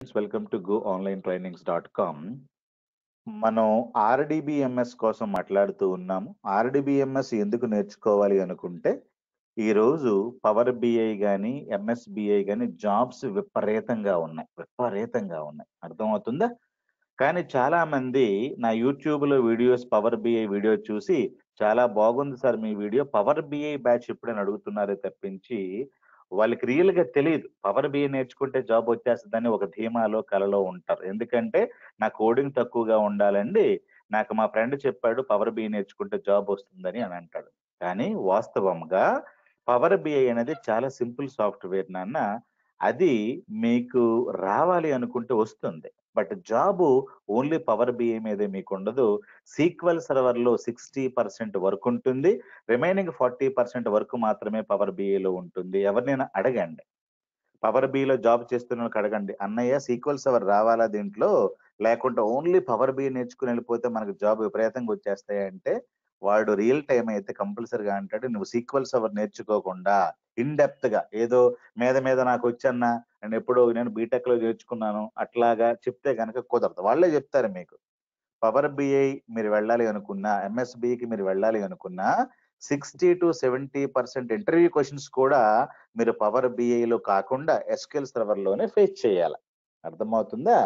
Welcome to goonlinetrainings.com. మనం RDBMS కోసం మాట్లాడుతూ ఉన్నాము. ఆర్‌డిబిఎంఎస్ ఎందుకు నేర్చుకోవాలి అనుకుంటే, ఈరోజు పవర్ బిఐ గాని, ఎంఎస్ బిఐ గాని జాబ్స్ విపరీతంగా ఉన్నాయి. అర్థమవుతుందా? కానీ చాలా మంది నా యూట్యూబ్‌లో వీడియోస్ పవర్ బిఐ వీడియో చూసి, చాలా బాగుంది సార్ మీ వీడియో. పవర్ బిఐ బ్యాచ్ ఎప్పుడని అడుగుతున్నారే తప్పించి, వాళ్ళకి రియల్‌గా తెలీదు. పవర్ బిఐ నేర్చుకుంటే జాబ్ వచ్చేస్తదని ఒక ధీమాలో, కలలో ఉంటారు. ఎందుకంటే, నా కోడింగ్ తక్కువగా ఉండాలండి. నాకు మా ఫ్రెండ్ చెప్పాడు పవర్ బిఐ నేర్చుకుంటే జాబ్ వస్తుందని అని అంటాడు. కానీ వాస్తవంగా పవర్ బిఐ అనేది చాలా సింపుల్ సాఫ్ట్‌వేర్ నాన్న. అది మీకు రావాలి అనుకుంటే వస్తుంది. But job only power BI మీదే మీకుండదు. సీక్వెల్ సర్వర్‌లో 60% వర్క్ ఉంటుంది. రిమైనింగ్ 40% వర్క్ మాత్రమే పవర్ బిఐలో ఉంటుంది. ఎవరినైనా అడగండి. పవర్ బిఐలో జాబ్ చేస్తున్నోళ్ళకి అడగండి. అన్నయ్య సీక్వెల్ సర్వర్ రావాలా దీంట్లో? లేకుంటే ఓన్లీ పవర్ బిఐ నేర్చుకొని వెళ్ళిపోతే మనకు జాబ్ విపరీతంగా వచ్చేస్తాయంటే, వాడు రియల్ టైమ్ అయితే కంపల్సరీగా అంటాడు. నువ్వు సీక్వెల్ సర్వర్ నేర్చుకోకుండా ఇన్ డెప్త్‌గా ఏదో మీద మీద నాకొచ్చన్నా నేను బీటెక్‌లో నేర్చుకున్నాను. అట్లాగా చెప్తే గనక కుదరదు. వాళ్ళే చెప్తారు మీకు. పవర్ బిఐ మీరు వెళ్ళాలి అనుకున్నా, ఎంఎస్‌బికి మీరు వెళ్ళాలి అనుకున్నా 60-70% ఇంటర్వ్యూ క్వెషన్స్ కూడా మీరు పవర్ బిఐలో కాకుండా ఎస్‌క్యూఎల్ సర్వర్‌లోనే ఫేస్ చేయాల. అర్థమవుతుందా?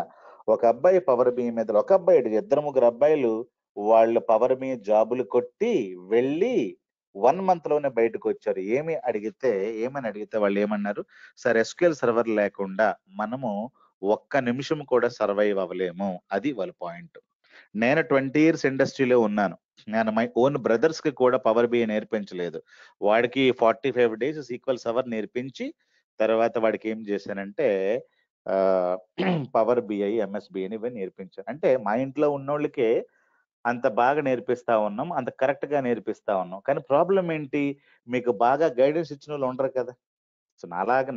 ఒక అబ్బాయి పవర్ బిఐ మీద ఒక అబ్బాయి ఏంటి, ఇద్దరు ముగ్గురు అబ్బాయిలు వాళ్ళు పవర్ బిఐ జాబులు కొట్టి వెళ్ళి 1 మంత్‌లోనే బయటకొచ్చారు. ఏమని అడిగితే వాళ్ళేమన్నారు? సార్ ఎస్‌క్యూఎల్ సర్వర్ లేకుండా మనము ఒక్క నిమిషం కూడా సర్వైవ్ అవ్వలేము. అది వాళ్ళ పాయింట్. నేను 20 ఇయర్స్ ఇండస్ట్రీలో ఉన్నాను. నేను మై ఓన్ బ్రదర్స్‌కి కూడా పవర్ బిఐ నేర్పించలేదు. వాడికి 45 డేస్ సీక్వెల్ సర్వర్ నేర్పించి, తర్వాత వాడికేం చేశానంటే ఆహ్, పవర్ బిఐ, ఎంఎస్ బిఐని ఇవి నేర్పించాను. అంటే మా ఇంట్లో ఉన్నోళ్ళకే అంత బాగా నేర్పిస్తా ఉన్నాం. అంత కరెక్ట్‌గా నేర్పిస్తా ఉన్నాం. కానీ ప్రాబ్లమ్ ఏంటి? మీకు బాగా గైడెన్స్ ఇచ్చినోళ్ళు ఉండరు కదా! సో,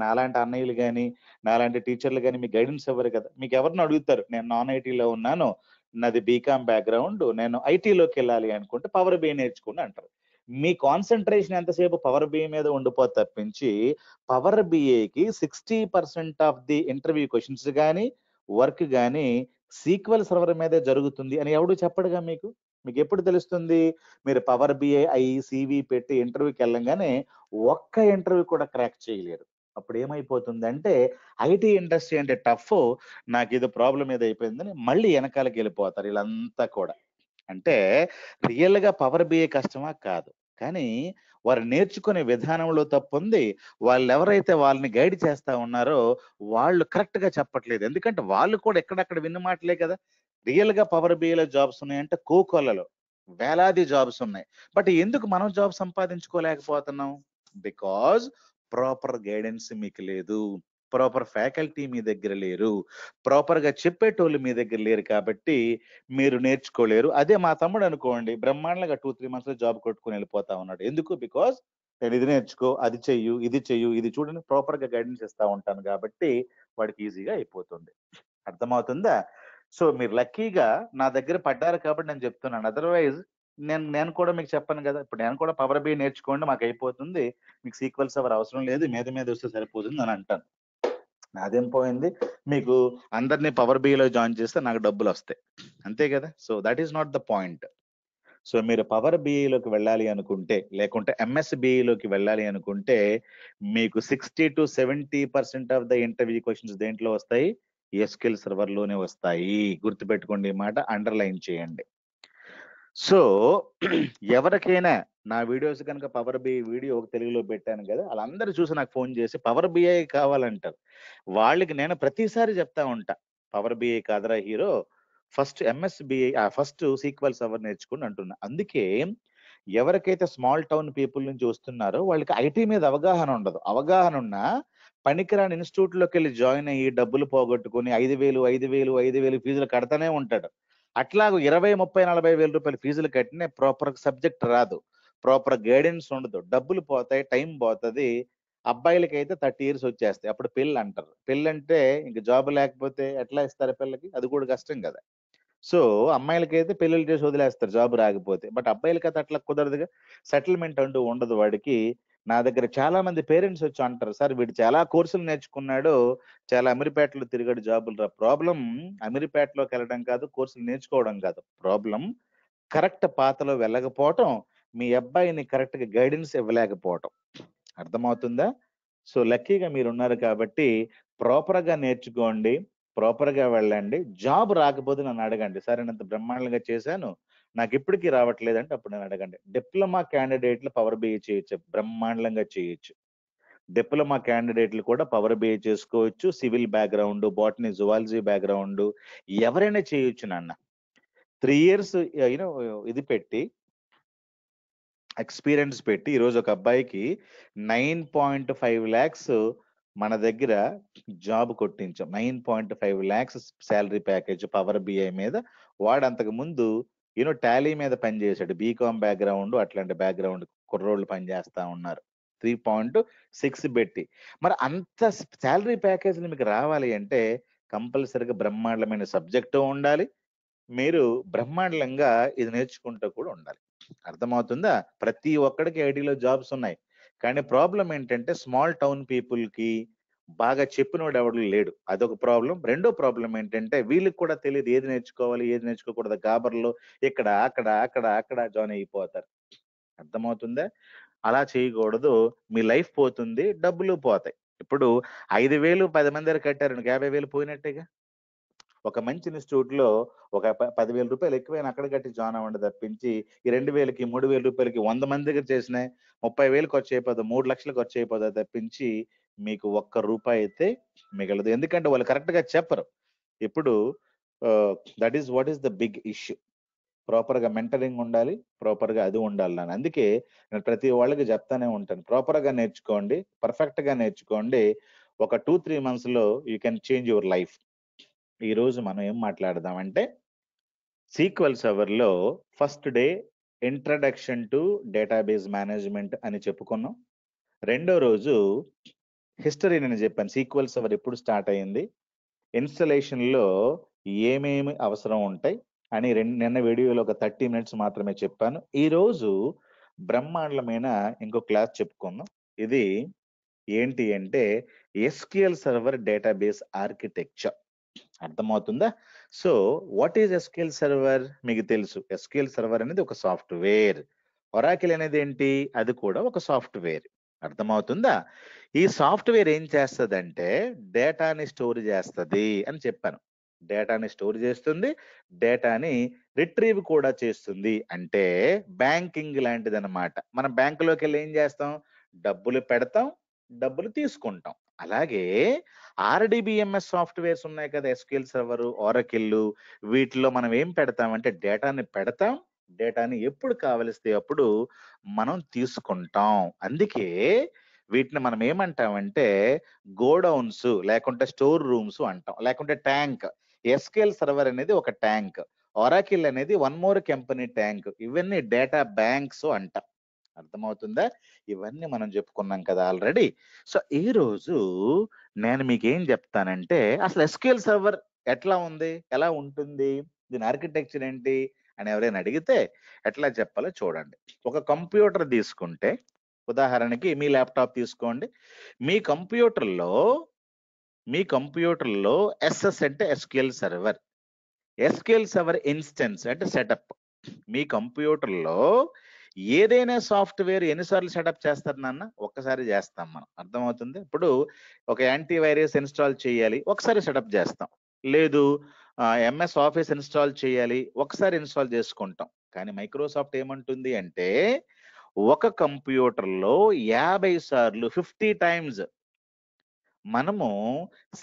నాలాంటి అన్నయ్యలు గాని, నాలాంటి టీచర్‌లు గాని మీకు గైడెన్స్ ఇవ్వరు కదా! మీకెవరినో అడుగుతారు. నేను నాన్ ఐటీలో ఉన్నాను. నాది బీకామ్ బ్యాక్‌గ్రౌండ్. నేను ఐటీలోకెళ్ళాలి అనుకుంటే పవర్ బిఐ నేర్చుకోండి అంటారు. మీ కాన్సంట్రేషన్ ఎంతసేపు పవర్ బిఐ మీద ఉండిపోద్ది తప్పించి, పవర్ బిఐకి 60% ఆఫ్ ది ఇంటర్వ్యూ క్వెషన్స్ గాని, వర్క్ గాని సీక్వెల్ సర్వర్ మీదే జరుగుతుంది అని ఎవడు చెప్పడుగా మీకు. మీకెప్పుడు తెలుస్తుంది? మీరు పవర్ బిఐ అయ్యి, సీవీ పెట్టి ఇంటర్వ్యూకెళ్ళంగానే ఒక్క ఇంటర్వ్యూ కూడా క్రాక్ చేయలేరు. అప్పుడేమైపోతుందంటే, ఐటీ ఇండస్ట్రీ అంటే టఫ్. నాకేదో ప్రాబ్లమ్ ఏదో అయిపోయిందని మళ్ళీ ఎనకాలకెళ్ళిపోతారు ఈళ్ళంతా కూడా. అంటే రియల్‌గా పవర్ బిఐ కష్టమా? కాదు. కానీ వారు నేర్చుకునే విధానంలో తప్పుంది. వాళ్ళెవరైతే వాళ్ళని గైడ్ చేస్తా ఉన్నారో, వాళ్ళు కరెక్ట్‌గా చెప్పట్లేదు. ఎందుకంటే వాళ్ళు కూడా ఎక్కడక్కడ విన్న మాటలే కదా! రియల్‌గా పవర్ బిఐలో జాబ్స్ ఉన్నాయంటే కోకొల్లలు. వేలాది జాబ్స్ ఉన్నాయి. బట్ ఎందుకు మనం జాబ్ సంపాదించుకోలేకపోతున్నాం? బికాజ్ ప్రాపర్ గైడెన్స్ మీకు లేదు. ప్రాపర్ ఫ్యాకల్టీ మీ దగ్గర లేరు. ప్రాపర్‌గా చెప్పేటోళ్ళు మీ దగ్గర లేరు కాబట్టి మీరు నేర్చుకోలేరు. అదే మా తమ్ముడనుకోండి బ్రహ్మాండంగా 2, 3 మంత్స్‌లో జాబ్ కొట్టుకొని ఎళ్ళిపోతా ఉన్నాడు. ఎందుకు? బికాజ్ నేను ఇది నేర్చుకో, అది చెయ్యు, ఇది చెయ్యు, ఇది చూడని ప్రాపర్‌గా గైడెన్స్ ఇస్తా ఉంటాను కాబట్టి వాడికి ఈజీగా అయిపోతుంది. అర్థమవుతుందా? సో, మీరు లక్కీగా నా దగ్గర పడ్డారు కాబట్టి నేను చెప్తున్నాను. అదర్‌వైజ్ నేను నేను కూడా మీకు చెప్పను గదా! ఇప్పుడు నేను కూడా పవర్ బిఐ నేర్చుకోండి మాకయిపోతుంది. మీకు సీక్వెల్ సర్వర్ అవసరం లేదు. మీద వస్తే సరిపోతుంది అని అంటాను. నాదేం పోయింది? మీకు అందరిని పవర్ బిఐలో జాయిన్ చేస్తే నాకు డబ్బులొస్తాయి. అంతే గదా! So, that is not the point. So, మీరు పవర్ బిఐలోకి వెళ్ళాలి అనుకుంటే, లేకుంటే ఎంఎస్ బిఐలోకి వెళ్ళాలి అనుకుంటే, మీకు 60-70% ఆఫ్ ద ఇంటర్వ్యూ క్వెషన్స్ దేంట్లో వస్తాయి? ఎస్‌క్యూఎల్ సర్వర్‌లోనే వస్తాయి. గుర్తుపెట్టుకోండి ఈ మాట. అండర్‌లైన్ చేయండి. సో, ఎవరికైనా నా వీడియోస్ గనుక పవర్ బిఐ వీడియో తెలుగులో పెట్టాను గదా! ఆళ్ళందరూ చూసి నాకు ఫోను చేసి పవర్ బిఐ కావాలంటారు. వాళ్ళకి నేను ప్రతిసారి చెప్తా ఉంటా. పవర్ బిఐ కాదురా హీరో. ఫస్ట్ సీక్వెల్ సర్వర్ నేర్చుకోండి అంటున్నా. అందుకే ఎవరికైతే స్మాల్ టౌన్ పీపుల్ నుంచి వస్తున్నారో వాళ్ళకి ఐటీ మీద అవగాహన ఉండదు. అవగాహన ఉన్నా పనికిరాని ఇన్‌స్టిట్యూట్‌లోకెళ్ళి జాయిన్ అయ్యి డబ్బులు పోగొట్టుకొని 5,000, 5,000, 5,000 ఫీజులు కడతానే ఉంటాడు. అట్లాగా 20, 30, 40 వేల రూపాయల ఫీజులు కట్టిన ప్రాపర్ సబ్జెక్ట్ రాదు. ప్రాపర్ గైడెన్స్ ఉండదు. డబ్బులు పోతాయి, టైం పోతది. అబ్బాయిలకైతే 30 ఇయర్స్ వచ్చేస్తాయి. అప్పుడు పెళ్ళంటారు. పెళ్ళంటే ఇంక జాబ్ లేకపోతే ఎట్లా ఇస్తారు పిల్లకి? అది కూడా కష్టం గదా! సో, అమ్మాయిలకైతే పెళ్లిళ్లు చేసి వదిలేస్తారు జాబ్ రాకపోతే. బట్ అబ్బాయిలకైతే అట్లా కుదరదుగా. సెటిల్‌మెంట్ అంటూ ఉండదు వాడికి. నా దగ్గర చాలా మంది పేరెంట్స్ వచ్చి అంటారు, సార్ వీడు చాలా కోర్సులు నేర్చుకున్నాడు, చాలా అమీర్పేటలో తిరిగాడు జాబులు రా. ప్రాబ్లం అమీర్పేటలోకి వెళ్ళడం కాదు, కోర్సులు నేర్చుకోవడం కాదు. ప్రాబ్లం కరెక్ట్ పాతలో వెళ్ళకపోవటం, మీ అబ్బాయిని కరెక్ట్ గా గైడెన్స్ ఇవ్వలేకపోవటం. అర్థమవుతుందా? సో లక్కీగా మీరున్నారు కాబట్టి ప్రాపర్ గా నేర్చుకోండి, ప్రాపర్ గా వెళ్ళండి. జాబ్ రాకపోతే నన్ను అడగండి, సరే నేను బ్రహ్మాండంగా చేశాను నాకు ఇప్పటికీ రావట్లేదంటే అప్పుడు నేను అడగండి. డిప్లొమా క్యాండిడేట్లు పవర్ బిఐ చేయొచ్చు, బ్రహ్మాండంగా చేయొచ్చు. డిప్లొమా క్యాండిడేట్లు కూడా పవర్ బిఐ చేసుకోవచ్చు. Civil background, botany, zoology background ఎవరైనా చేయొచ్చు నాన్న. 3 ఇయర్స్ ఇది పెట్టి, ఎక్స్పీరియన్స్ పెట్టి ఈరోజు ఒక అబ్బాయికి 9.5 lakhs మన దగ్గర జాబ్ కొట్టించాం. 9.5 lakhs salary package power BI మీద. వాడు అంతకు ముందు టాలీ మీద పనిచేశాడు. బీకామ్ బ్యాక్గ్రౌండ్, అట్లాంటి బ్యాక్గ్రౌండ్ కుర్రోళ్ళు పనిచేస్తా ఉన్నారు 3.6 పెట్టి. మరి అంత శాలరీ ప్యాకేజ్ మీకు రావాలి అంటే కంపల్సరిగా బ్రహ్మాండమైన సబ్జెక్టు ఉండాలి, మీరు బ్రహ్మాండంగా ఇది నేర్చుకుంటూ కూడా ఉండాలి. అర్థమవుతుందా? ప్రతి ఒక్కడికి ఐటీలో జాబ్స్ ఉన్నాయి, కానీ ప్రాబ్లం ఏంటంటే స్మాల్ టౌన్ పీపుల్ కి బాగా చెప్పినోడు ఎవడు లేడు, అదొక ప్రాబ్లం. రెండో ప్రాబ్లం ఏంటంటే వీళ్ళకి కూడా తెలియదు ఏది నేర్చుకోవాలి ఏది నేర్చుకోకూడదు, గాబర్లో ఇక్కడ అక్కడ అక్కడ అక్కడ జాయిన్ అయిపోతారు. అర్థమవుతుందా? అలా చేయకూడదు, మీ లైఫ్ పోతుంది, డబ్బులు పోతాయి. ఇప్పుడు 5,000 10 మంది దగ్గర కట్టారు, 50,000 పోయినట్టేగా. ఒక మంచి ఇన్స్టిట్యూట్ లో ఒక 10,000 రూపాయలు ఎక్కువైనా అక్కడ కట్టి జాయిన్ అవ్వండి తప్పించి, ఈ 2,000కి 3,000 రూపాయలకి 100 మంది దగ్గర చేసిన 30,000 ఖర్చు అయిపోతుంది, 3 లక్షలు ఖర్చు అయిపోతుంది తప్పించి మీకు ఒక్క రూపాయి అయితే మిగలదు. ఎందుకంటే వాళ్ళు కరెక్ట్ గా చెప్పరు. ఇప్పుడు that is what is the big issue. Proper గా మెంటరింగ్ ఉండాలి, ప్రాపర్ గా అది ఉండాలి. నేను అందుకే నేను ప్రతి వాళ్ళకి చెప్తానే ఉంటాను, ప్రాపర్ గా నేర్చుకోండి, పర్ఫెక్ట్ గా నేర్చుకోండి. ఒక 2-3 months లో you can change your life. ఈ రోజు మనం ఏం మాట్లాడదామంటే సీక్వెల్ సర్వర్ లో first day introduction to database management అని చెప్పుకున్నాం. రెండో రోజు హిస్టరీ నేను చెప్పాను, సీక్వెల్ సర్వర్ ఎప్పుడు స్టార్ట్ అయింది, ఇన్స్టలేషన్ లో ఏమేమి అవసరం ఉంటాయి అని నిన్న వీడియోలో ఒక 30 minutes మాత్రమే చెప్పాను. ఈ రోజు బ్రహ్మాండమైన ఇంకో క్లాస్ చెప్పుకుందాం. ఇది ఏంటి అంటే ఎస్క్యూఎల్ సర్వర్ డేటాబేస్ ఆర్కిటెక్చర్. అర్థమవుతుందా? So what is SQL server? మీకు తెలుసు, ఎస్క్యూఎల్ సర్వర్ అనేది ఒక సాఫ్ట్వేర్. ఒరాకిల్ అనేది ఏంటి? అది కూడా ఒక సాఫ్ట్వేర్. అర్థమవుతుందా? ఈ సాఫ్ట్వేర్ ఏం చేస్తుందంటే డేటాని స్టోర్ చేస్తుంది అని చెప్పాను. డేటాని స్టోర్ చేస్తుంది, డేటాని రిట్రీవ్ కూడా చేస్తుంది. అంటే బ్యాంకింగ్ లాంటిది అనమాట. మనం బ్యాంకులోకి వెళ్ళి ఏం చేస్తాం? డబ్బులు పెడతాం, డబ్బులు తీసుకుంటాం. అలాగే ఆర్డిబిఎంఎస్ సాఫ్ట్వేర్స్ ఉన్నాయి కదా, ఎస్క్యూఎల్ సర్వర్, ఒరాకిల్, వీటిలో మనం ఏం పెడతామంటే డేటాని పెడతాం, డేటాని ఎప్పుడు కావలిస్తే అప్పుడు మనం తీసుకుంటాం. అందుకే వీటిని మనం ఏమంటామంటే గోడౌన్స్ లేకుంటే స్టోర్ రూమ్స్ అంటాం, లేకుంటే ట్యాంక్. ఎస్క్యూఎల్ సర్వర్ అనేది ఒక ట్యాంక్, ఒరాకిల్ అనేది వన్ మోర్ కంపెనీ ట్యాంక్. ఇవన్నీ డేటా బ్యాంక్స్ అంటాం. అర్థమవుతుందా? ఇవన్నీ మనం చెప్పుకున్నాం కదా ఆల్రెడీ. సో ఈ రోజు నేను మీకు ఏం చెప్తానంటే అసలు ఎస్క్యూఎల్ సర్వర్ ఎట్లా ఉంది, ఎలా ఉంటుంది, దీని ఆర్కిటెక్చర్ ఏంటి అని ఎవరైనా అడిగితే ఎట్లా చెప్పాలో చూడండి. ఒక కంప్యూటర్ తీసుకుంటే, ఉదాహరణకి మీ ల్యాప్టాప్ తీసుకోండి. మీ కంప్యూటర్లో ఎస్ఎస్ అంటే SQL server, SQL server instance అంటే సెటప్. మీ కంప్యూటర్లో ఏదైనా సాఫ్ట్వేర్ ఎన్నిసార్లు సెటప్ చేస్తారు నాన్న? ఒక్కసారి చేస్తాం మనం. అర్థమవుతుంది? ఇప్పుడు ఒక యాంటీవైరస్ ఇన్స్టాల్ చేయాలి, ఒకసారి సెటప్ చేస్తాం. లేదు ఎంఎస్ ఆఫీస్ ఇన్స్టాల్ చేయాలి, ఒకసారి ఇన్స్టాల్ చేసుకుంటాం. కానీ మైక్రోసాఫ్ట్ ఏమంటుంది అంటే ఒక కంప్యూటర్లో 50 సార్లు 50 times మనము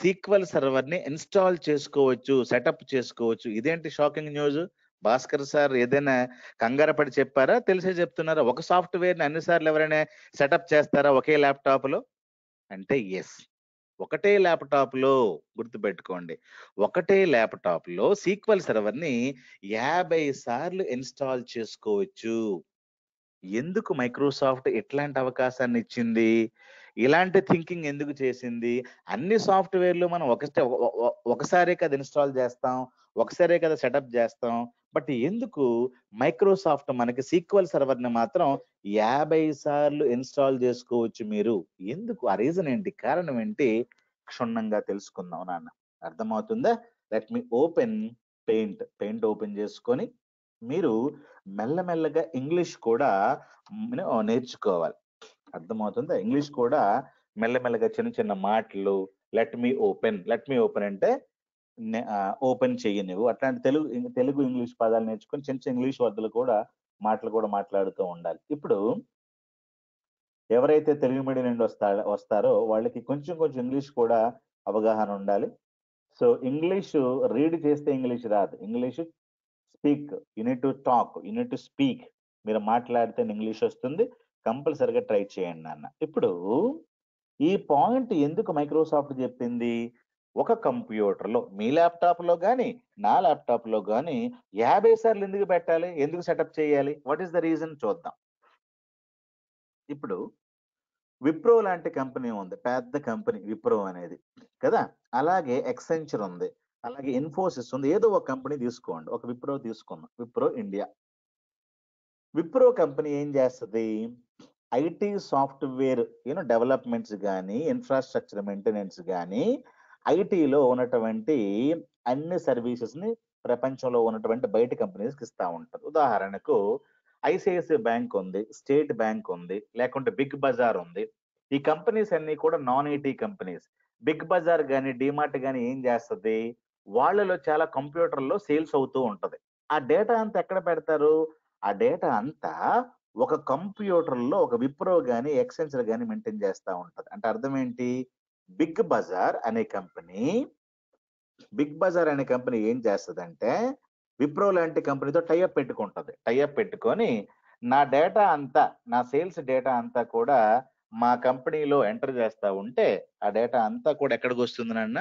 సీక్వెల్ సర్వర్ ని ఇన్స్టాల్ చేసుకోవచ్చు, సెటప్ చేసుకోవచ్చు. ఇదేంటి షాకింగ్ న్యూస్? భాస్కర్ సార్ ఏదైనా కంగారు పడి చెప్పారా, తెలిసే చెప్తున్నారా? ఒక సాఫ్ట్వేర్ ని అన్నిసార్లు ఎవరైనా సెటప్ చేస్తారా ఒకే ల్యాప్టాప్ లో అంటే? ఎస్, ఒకటే ల్యాప్టాప్ లో, గుర్తుపెట్టుకోండి, ఒకటే ల్యాప్టాప్ లో సీక్వెల్ సర్వర్ ని 50 సార్లు ఇన్స్టాల్ చేసుకోవచ్చు. ఎందుకు మైక్రోసాఫ్ట్ ఇట్లాంటి అవకాశాన్ని ఇచ్చింది? ఇలాంటి థింకింగ్ ఎందుకు చేసింది? అన్ని సాఫ్ట్వేర్లు మనం ఒకసారే కదా ఇన్స్టాల్ చేస్తాం, ఒకసారే కదా సెటప్ చేస్తాం. బట్ ఎందుకు మైక్రోసాఫ్ట్ మనకి సీక్వెల్ సర్వర్ ని మాత్రం 50 సార్లు ఇన్స్టాల్ చేసుకోవచ్చు మీరు? ఎందుకు? ఆ రీజన్ ఏంటి? కారణం ఏంటి? క్షుణ్ణంగా తెలుసుకుందాం నాన్న. అర్థమవుతుందా? Let me open paint open చేసుకొని మీరు మెల్లమెల్లగా ఇంగ్లీష్ కూడా నేర్చుకోవాలి. అర్థమవుతుందా? ఇంగ్లీష్ కూడా మెల్లమెల్లగా చిన్న చిన్న మాటలు లెట్ మీ ఓపెన్ అంటే ఓపెన్ చెయ్యి నువ్వు. అట్లాంటి తెలుగు ఇంగ్లీష్ పదాలు నేర్చుకొని చిన్న చిన్న ఇంగ్లీష్ మాటలు కూడా మాట్లాడుతూ ఉండాలి. ఇప్పుడు ఎవరైతే తెలుగు మీడియం నుండి వస్తారో వాళ్ళకి కొంచెం కొంచెం ఇంగ్లీష్ కూడా అవగాహన ఉండాలి. సో ఇంగ్లీష్ రీడ్ చేస్తే ఇంగ్లీష్ రాదు. English speak, unit to talk, unit to speak. మీరు మాట్లాడితే ఇంగ్లీష్ వస్తుంది. కంపల్సరిగా ట్రై చేయండి నాన్న. ఇప్పుడు ఈ పాయింట్ ఎందుకు మైక్రోసాఫ్ట్ చెప్పింది? ఒక కంప్యూటర్లో మీ ల్యాప్టాప్ లో కానీ నా ల్యాప్టాప్ లో కానీ 50 సార్లు ఎందుకు పెట్టాలి? ఎందుకు సెటప్ చేయాలి? వాట్ ఈస్ ద రీజన్ చూద్దాం. ఇప్పుడు విప్రో లాంటి కంపెనీ ఉంది, పెద్ద కంపెనీ విప్రో అనేది కదా. అలాగే ఎక్సెంచర్ ఉంది, అలాగే ఇన్ఫోసిస్ ఉంది. ఏదో ఒక కంపెనీ తీసుకోండి, ఒక విప్రో తీసుకుందాం, విప్రో ఇండియా. విప్రో కంపెనీ ఏం చేస్తుంది? ఐటీ సాఫ్ట్వేర్ డెవలప్మెంట్స్ కానీ, ఇన్ఫ్రాస్ట్రక్చర్ మెయింటెనెన్స్ కానీ, ఐటీలో ఉన్నటువంటి అన్ని సర్వీసెస్ ని ప్రపంచంలో ఉన్నటువంటి బయట కంపెనీస్కి ఇస్తా ఉంటుంది. ఉదాహరణకు ఐసిఐసిఐ బ్యాంక్ ఉంది, స్టేట్ బ్యాంక్ ఉంది, లేకుంటే బిగ్ బజార్ ఉంది. ఈ కంపెనీస్ అన్ని కూడా non IT companies. Big Bazaar కానీ డిమార్ట్ కానీ ఏం చేస్తుంది? వాళ్ళలో చాలా కంప్యూటర్లో సేల్స్ అవుతూ ఉంటది. ఆ డేటా అంతా ఎక్కడ పెడతారు? ఆ డేటా అంతా ఒక కంప్యూటర్లో ఒక విప్రో గానీ ఎక్సెంచర్ గానీ మెయింటైన్ చేస్తా ఉంటది. అంటే అర్థం ఏంటి? బిగ్ బజార్ అనే కంపెనీ ఏం చేస్తదంటే విప్రో లాంటి కంపెనీతో టైఅప్ పెట్టుకుంటది. టైఅప్ పెట్టుకొని నా డేటా అంతా, నా సేల్స్ డేటా అంతా కూడా మా కంపెనీలో ఎంటర్ చేస్తా ఉంటే ఆ డేటా అంతా కూడా ఎక్కడికి వస్తుంది నాన్న?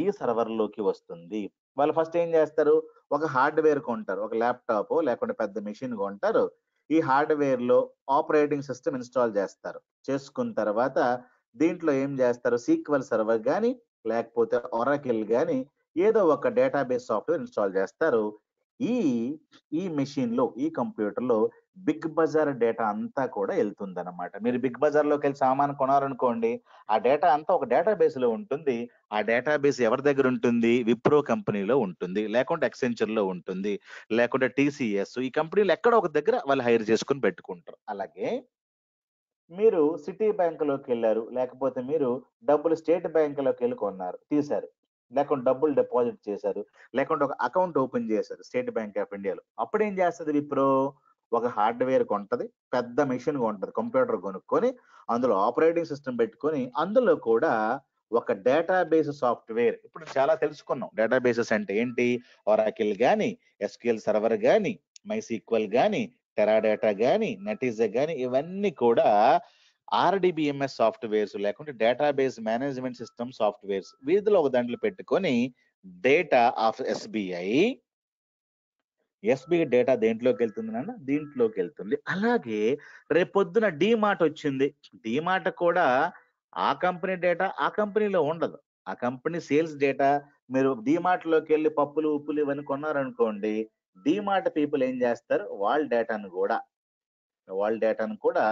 ఈ సర్వర్ లోకి వస్తుంది. వాళ్ళు ఫస్ట్ ఏం చేస్తారు? ఒక హార్డ్వేర్ కొంటారు, ఒక ల్యాప్టాప్ లేకుంటే పెద్ద మెషిన్ కొంటారు. ఈ హార్డ్వేర్ లో ఆపరేటింగ్ సిస్టమ్ ఇన్స్టాల్ చేస్తారు. చేసుకున్న తర్వాత దీంట్లో ఏం చేస్తారు? సీక్వెల్ సర్వర్ కానీ లేకపోతే ఒరాకిల్ కానీ ఏదో ఒక డేటాబేస్ సాఫ్ట్వేర్ ఇన్స్టాల్ చేస్తారు. ఈ మెషిన్ లో, ఈ కంప్యూటర్ లో బిగ్ బజార్ డేటా అంతా కూడా వెళ్తుంది అనమాట. మీరు బిగ్ బజార్ లోకి వెళ్ళి సామాన్ కొనాలనుకోండి, ఆ డేటా అంతా ఒక డేటాబేస్ లో ఉంటుంది. ఆ డేటాబేస్ ఎవరి దగ్గర ఉంటుంది? విప్రో కంపెనీలో ఉంటుంది, లేకుంటే ఎక్సెంచర్ లో ఉంటుంది, లేకుంటే టీసీఎస్. ఈ కంపెనీలు ఎక్కడ ఒక దగ్గర వాళ్ళు హైర్ చేసుకుని పెట్టుకుంటారు. అలాగే మీరు సిటీ బ్యాంక్ లోకి వెళ్ళారు, లేకపోతే మీరు డబ్బులు స్టేట్ బ్యాంక్ లోకి వెళ్ళి తీశారు, లేకుంటే డబ్బులు డిపాజిట్ చేశారు, లేకుంటే ఒక అకౌంట్ ఓపెన్ చేశారు స్టేట్ బ్యాంక్ ఆఫ్ ఇండియాలో. అప్పుడు ఏం చేస్తుంది విప్రో? ఒక హార్డ్వేర్ కొంటది, పెద్ద మెషిన్ కొంటది, కంప్యూటర్ కొనుక్కొని అందులో ఆపరేటింగ్ సిస్టమ్ పెట్టుకొని అందులో కూడా ఒక డేటాబేస్ సాఫ్ట్వేర్. ఇప్పుడు చాలా తెలుసుకున్నాం డేటాబేసెస్ అంటే ఏంటి. ఒరాకిల్ గాని, ఎస్క్యూఎల్ సర్వర్ గాని, మైసీక్వెల్ గాని, టెరాడేటా గాని, నెటిజా గాని, ఇవన్నీ కూడా ఆర్డిబిఎంఎస్ సాఫ్ట్వేర్స్ లేకుంటే డేటాబేస్ మేనేజ్మెంట్ సిస్టమ్ సాఫ్ట్వేర్స్. వీధిలో ఒక దాంట్లో పెట్టుకొని డేటా ఆఫ్ ఎస్బీఐ డేటా దేంట్లోకి వెళ్తుంది నాన్న? దీంట్లోకి వెళ్తుంది. అలాగే రేపొద్దున డీమార్ట్ వచ్చింది. డీమార్ట్ కూడా ఆ కంపెనీ డేటా ఆ కంపెనీలో ఉండదు. ఆ కంపెనీ సేల్స్ డేటా మీరు డీమార్ట్ లోకి వెళ్ళి పప్పులు ఉప్పులు ఇవన్నీ కొన్నారనుకోండి, డీమార్ట్ పీపుల్ ఏం చేస్తారు? వాళ్ళ డేటాను కూడా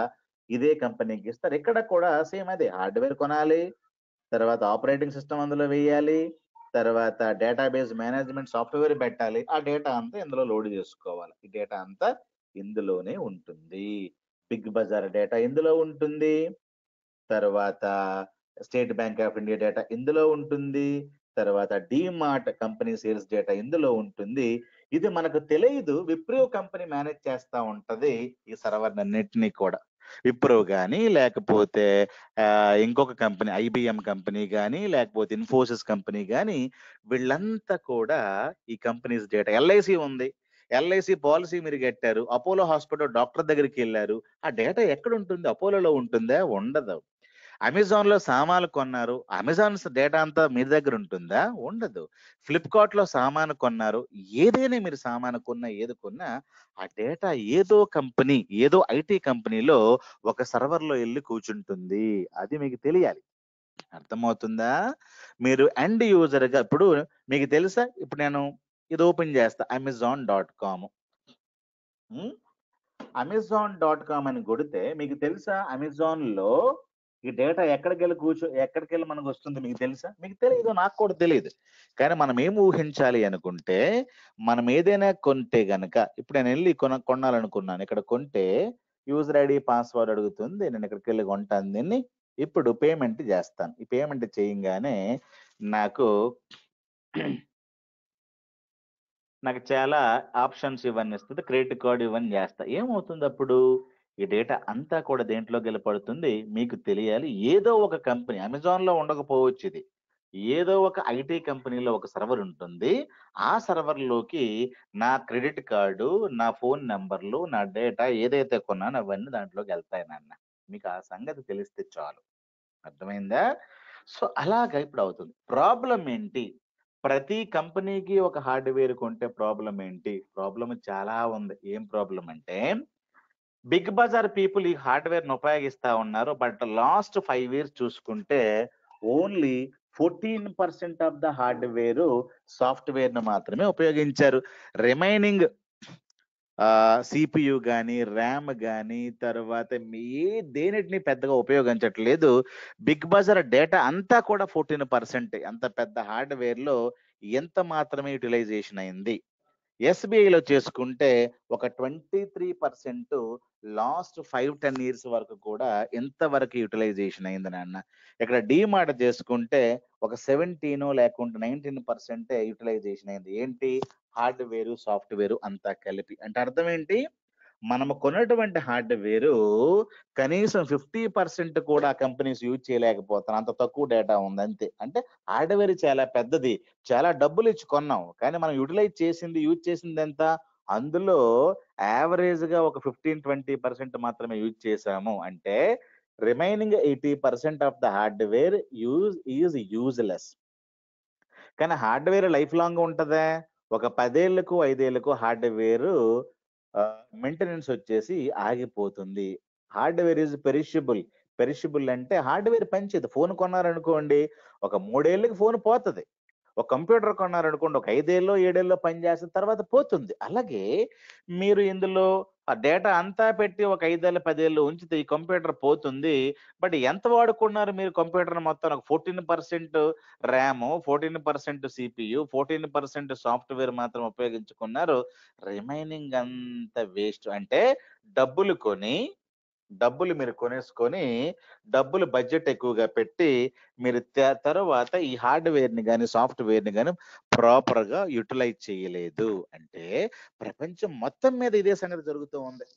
ఇదే కంపెనీకి ఇస్తారు. ఇక్కడ కూడా సేమ్ అదే హార్డ్వేర్ కొనాలి, తర్వాత ఆపరేటింగ్ సిస్టమ్ అందులో వేయాలి, తర్వాత డేటాబేస్ మేనేజ్మెంట్ సాఫ్ట్వేర్ పెట్టాలి. ఆ డేటా అంతా ఇందులో లోడ్ చేసుకోవాలి. ఈ డేటా అంతా ఇందులోనే ఉంటుంది. బిగ్ బజార్ డేటా ఇందులో ఉంటుంది, తర్వాత state bank of India data ఇందులో ఉంటుంది, తర్వాత డీమార్ట్ కంపెనీ సేల్స్ డేటా ఇందులో ఉంటుంది. ఇది మనకు తెలియదు, విప్రో కంపెనీ మేనేజ్ చేస్తా ఉంటది ఈ సర్వర్ అన్నిటినీ కూడా. విప్రో కానీ లేకపోతే ఇంకొక కంపెనీ ఐబిఎం కంపెనీ కానీ లేకపోతే ఇన్ఫోసిస్ కంపెనీ కానీ వీళ్ళంతా కూడా ఈ కంపెనీస్ డేటా. ఎల్ఐసి ఉంది, ఎల్ఐసి పాలసీ మీరు కట్టారు, అపోలో హాస్పిటల్ డాక్టర్ దగ్గరికి వెళ్ళారు, ఆ డేటా ఎక్కడ ఉంటుంది? అపోలోలో ఉంటుందా? ఉండదు. అమెజాన్ లో సామాన్లు కొన్నారు, అమెజాన్ డేటా అంతా మీ దగ్గర ఉంటుందా? ఉండదు. ఫ్లిప్కార్ట్ లో సామాను కొన్నారు, ఏదైనా మీరు సామాను కొన్నా ఏది కొన్నా ఆ డేటా ఏదో కంపెనీ, ఏదో ఐటీ కంపెనీలో ఒక సర్వర్ లో వెళ్ళి కూర్చుంటుంది. అది మీకు తెలియాలి. అర్థమవుతుందా? మీరు ఎండ్ యూజర్ గా ఇప్పుడు మీకు తెలుసా? ఇప్పుడు నేను ఇది ఓపెన్ చేస్తా amazon.com. amazon.com అని కొడితే మీకు తెలుసా అమెజాన్ లో ఈ డేటా ఎక్కడికి వెళ్ళి మనకు వస్తుంది మీకు తెలుసా? మీకు తెలియదు, నాకు కూడా తెలియదు. కానీ మనం ఏం ఊహించాలి అనుకుంటే, మనం ఏదైనా కొంటే గనక, ఇప్పుడు నేను వెళ్ళి కొనాలనుకున్నాను, ఇక్కడ కొంటే యూజర్ ఐడి పాస్వర్డ్ అడుగుతుంది, నేను ఇక్కడికి వెళ్ళి కొంటాను దీన్ని. ఇప్పుడు పేమెంట్ చేస్తాను. ఈ పేమెంట్ చేయంగానే నాకు చాలా ఆప్షన్స్ ఇవన్నీ ఇస్తుంది, క్రెడిట్ కార్డు ఇవన్నీ చేస్తా. ఏమవుతుంది అప్పుడు? ఈ డేటా అంతా కూడా దేంట్లోకి వెళ్ళి పడుతుంది మీకు తెలియాలి. ఏదో ఒక కంపెనీ, అమెజాన్ లో ఉండకపోవచ్చు ఇది, ఏదో ఒక ఐటీ కంపెనీలో ఒక సర్వర్ ఉంటుంది. ఆ సర్వర్ లోకి నా క్రెడిట్ కార్డు, నా ఫోన్ నంబర్లు, నా డేటా ఏదైతే కొన్నానో అవన్నీ దాంట్లోకి వెళ్తాయి నాన్న. మీకు ఆ సంగతి తెలిస్తే చాలు. అర్థమైందా? సో అలాగా ఇప్పుడు అవుతుంది. ప్రాబ్లం ఏంటి? ప్రతి కంపెనీకి ఒక హార్డ్వేర్ కొంటే ప్రాబ్లం ఏంటి? ప్రాబ్లం చాలా ఉంది. ఏం ప్రాబ్లం అంటే, బిగ్ బజార్ పీపుల్ ఈ హార్డ్వేర్ ను ఉపయోగిస్తా ఉన్నారు. బట్ లాస్ట్ 5 ఇయర్స్ చూసుకుంటే only 14% of the hardware software ను మాత్రమే ఉపయోగించారు. రిమైనింగ్ సిపియు గాని, ర్యామ్ గాని, తర్వాత దేనిటిని పెద్దగా ఉపయోగించట్లేదు. బిగ్ బజార్ డేటా అంతా కూడా 14%. అంత పెద్ద హార్డ్వేర్ లో ఎంత మాత్రమే యూటిలైజేషన్ అయింది. ఎస్బీఐలో చేసుకుంటే ఒక 23% లాస్ట్ 5-10 ఇయర్స్ వరకు కూడా ఎంతవరకు యూటిలైజేషన్ అయింది నాన్న. ఇక్కడ డీమార్ట్ చేసుకుంటే ఒక 17 లేకుంటే 19% యూటిలైజేషన్ అయింది. ఏంటి? హార్డ్వేర్ సాఫ్ట్వేర్ అంతా కలిపి. అంటే అర్థం ఏంటి? మనము కొన్నటువంటి హార్డ్వేర్ కనీసం 50% కూడా కంపెనీస్ యూజ్ చేయలేకపోతారు, అంత తక్కువ డేటా ఉంది అంతే. అంటే హార్డ్వేర్ చాలా పెద్దది, చాలా డబ్బులు ఇచ్చి కొన్నాం, కానీ మనం యూజ్ చేసింది ఎంత? అందులో యావరేజ్ గా ఒక 15-20% మాత్రమే యూజ్ చేసాము. అంటే remaining 80% of the hardware is useless. కానీ హార్డ్వేర్ లైఫ్ లాంగ్ ఉంటదా? ఒక 10 ఏళ్లకు 5 ఏళ్లకు హార్డ్వేర్ మెయింటెనెన్స్ వచ్చేసి ఆగిపోతుంది. Hardware is perishable. పెరిషబుల్ అంటే హార్డ్వేర్ పనిచేయదు. ఫోన్ కొన్నారనుకోండి, ఒక 3 ఏళ్ళకి ఫోన్ పోతది. ఒక కంప్యూటర్ కొన్నారనుకోండి, ఒక 5 ఏళ్ళో 7 ఏళ్ళో పనిచేసిన తర్వాత పోతుంది. అలాగే మీరు ఇందులో ఆ డేటా అంతా పెట్టి ఒక 5 ఏళ్ళు 10 ఏళ్ళు ఉంచితే ఈ కంప్యూటర్ పోతుంది. బట్ ఎంత వాడుకున్నారు మీరు కంప్యూటర్ మొత్తం? ఒక 14% ర్యామ్, 14% సిపియు, 14% సాఫ్ట్వేర్ మాత్రం ఉపయోగించుకున్నారు. రిమైనింగ్ అంత వేస్ట్. అంటే డబ్బులు మీరు కొనేసుకొని, డబ్బులు బడ్జెట్ ఎక్కువగా పెట్టి, మీరు తర్వాత ఈ హార్డ్వేర్ ని కానీ సాఫ్ట్వేర్ ని కానీ ప్రాపర్ గా యూటిలైజ్ చేయలేదు. అంటే ప్రపంచం మొత్తం మీద ఇదే సంగతి జరుగుతూ ఉంది.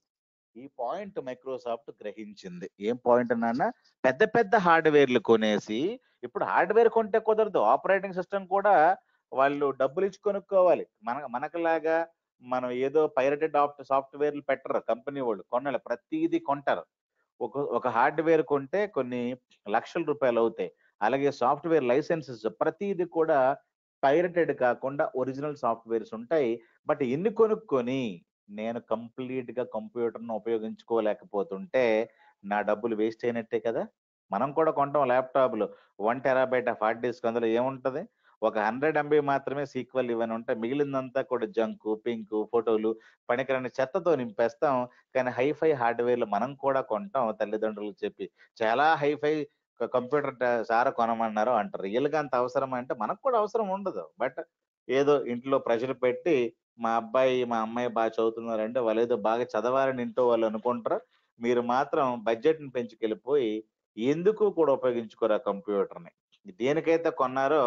ఈ పాయింట్ మైక్రోసాఫ్ట్ గ్రహించింది. ఏం పాయింట్ నాన్న? పెద్ద పెద్ద హార్డ్వేర్లు కొనేసి, ఇప్పుడు హార్డ్వేర్ కొంటే కుదరదు, ఆపరేటింగ్ సిస్టమ్ కూడా వాళ్ళు డబ్బులు ఇచ్చి కొనుక్కోవాలి. మనకలాగా మనం ఏదో పైరటెడ్ సాఫ్ట్వేర్లు పెట్టరు కంపెనీ వాళ్ళు, కొనాలి, ప్రతిదీ కొంటారు. ఒక హార్డ్వేర్ కొంటే కొన్ని లక్షల రూపాయలు అవుతాయి. అలాగే సాఫ్ట్వేర్ లైసెన్సెస్ ప్రతిదీ కూడా పైరటెడ్ కాకుండా ఒరిజినల్ సాఫ్ట్వేర్స్ ఉంటాయి. బట్ ఎన్ని కొనుక్కొని నేను కంప్లీట్ గా కంప్యూటర్ ను ఉపయోగించుకోలేకపోతుంటే నా డబ్బులు వేస్ట్ అయినట్టే కదా. మనం కూడా కొంటాం ల్యాప్టాప్లు, 1 TB హార్డ్ డిస్క్, అందులో ఏముంటది? ఒక 100 MB మాత్రమే సీక్వెల్ ఇవన్నీ ఉంటాయి, మిగిలిందంతా కూడా జంకు, పింకు, ఫోటోలు, పనికిరాని చెత్తతో నింపేస్తాం. కానీ హైఫై హార్డ్వేర్లు మనం కూడా కొంటాం తల్లిదండ్రులకు చెప్పి. చాలా హైఫై కంప్యూటర్ సార్ కొనమన్నారు అంటారు. రియల్ గా అంత అవసరం అంటే మనకు కూడా అవసరం ఉండదు. బట్ ఏదో ఇంట్లో ప్రెషర్ పెట్టి మా అబ్బాయి మా అమ్మాయి బాగా చదువుతున్నారంటే వాళ్ళు ఏదో బాగా చదవాలని ఇంట్లో వాళ్ళు అనుకుంటారు. మీరు మాత్రం బడ్జెట్ ని పెంచుకెళ్ళిపోయి ఎందుకు కూడా ఉపయోగించుకోరు ఆ కంప్యూటర్ ని. దేనికైతే కొన్నారో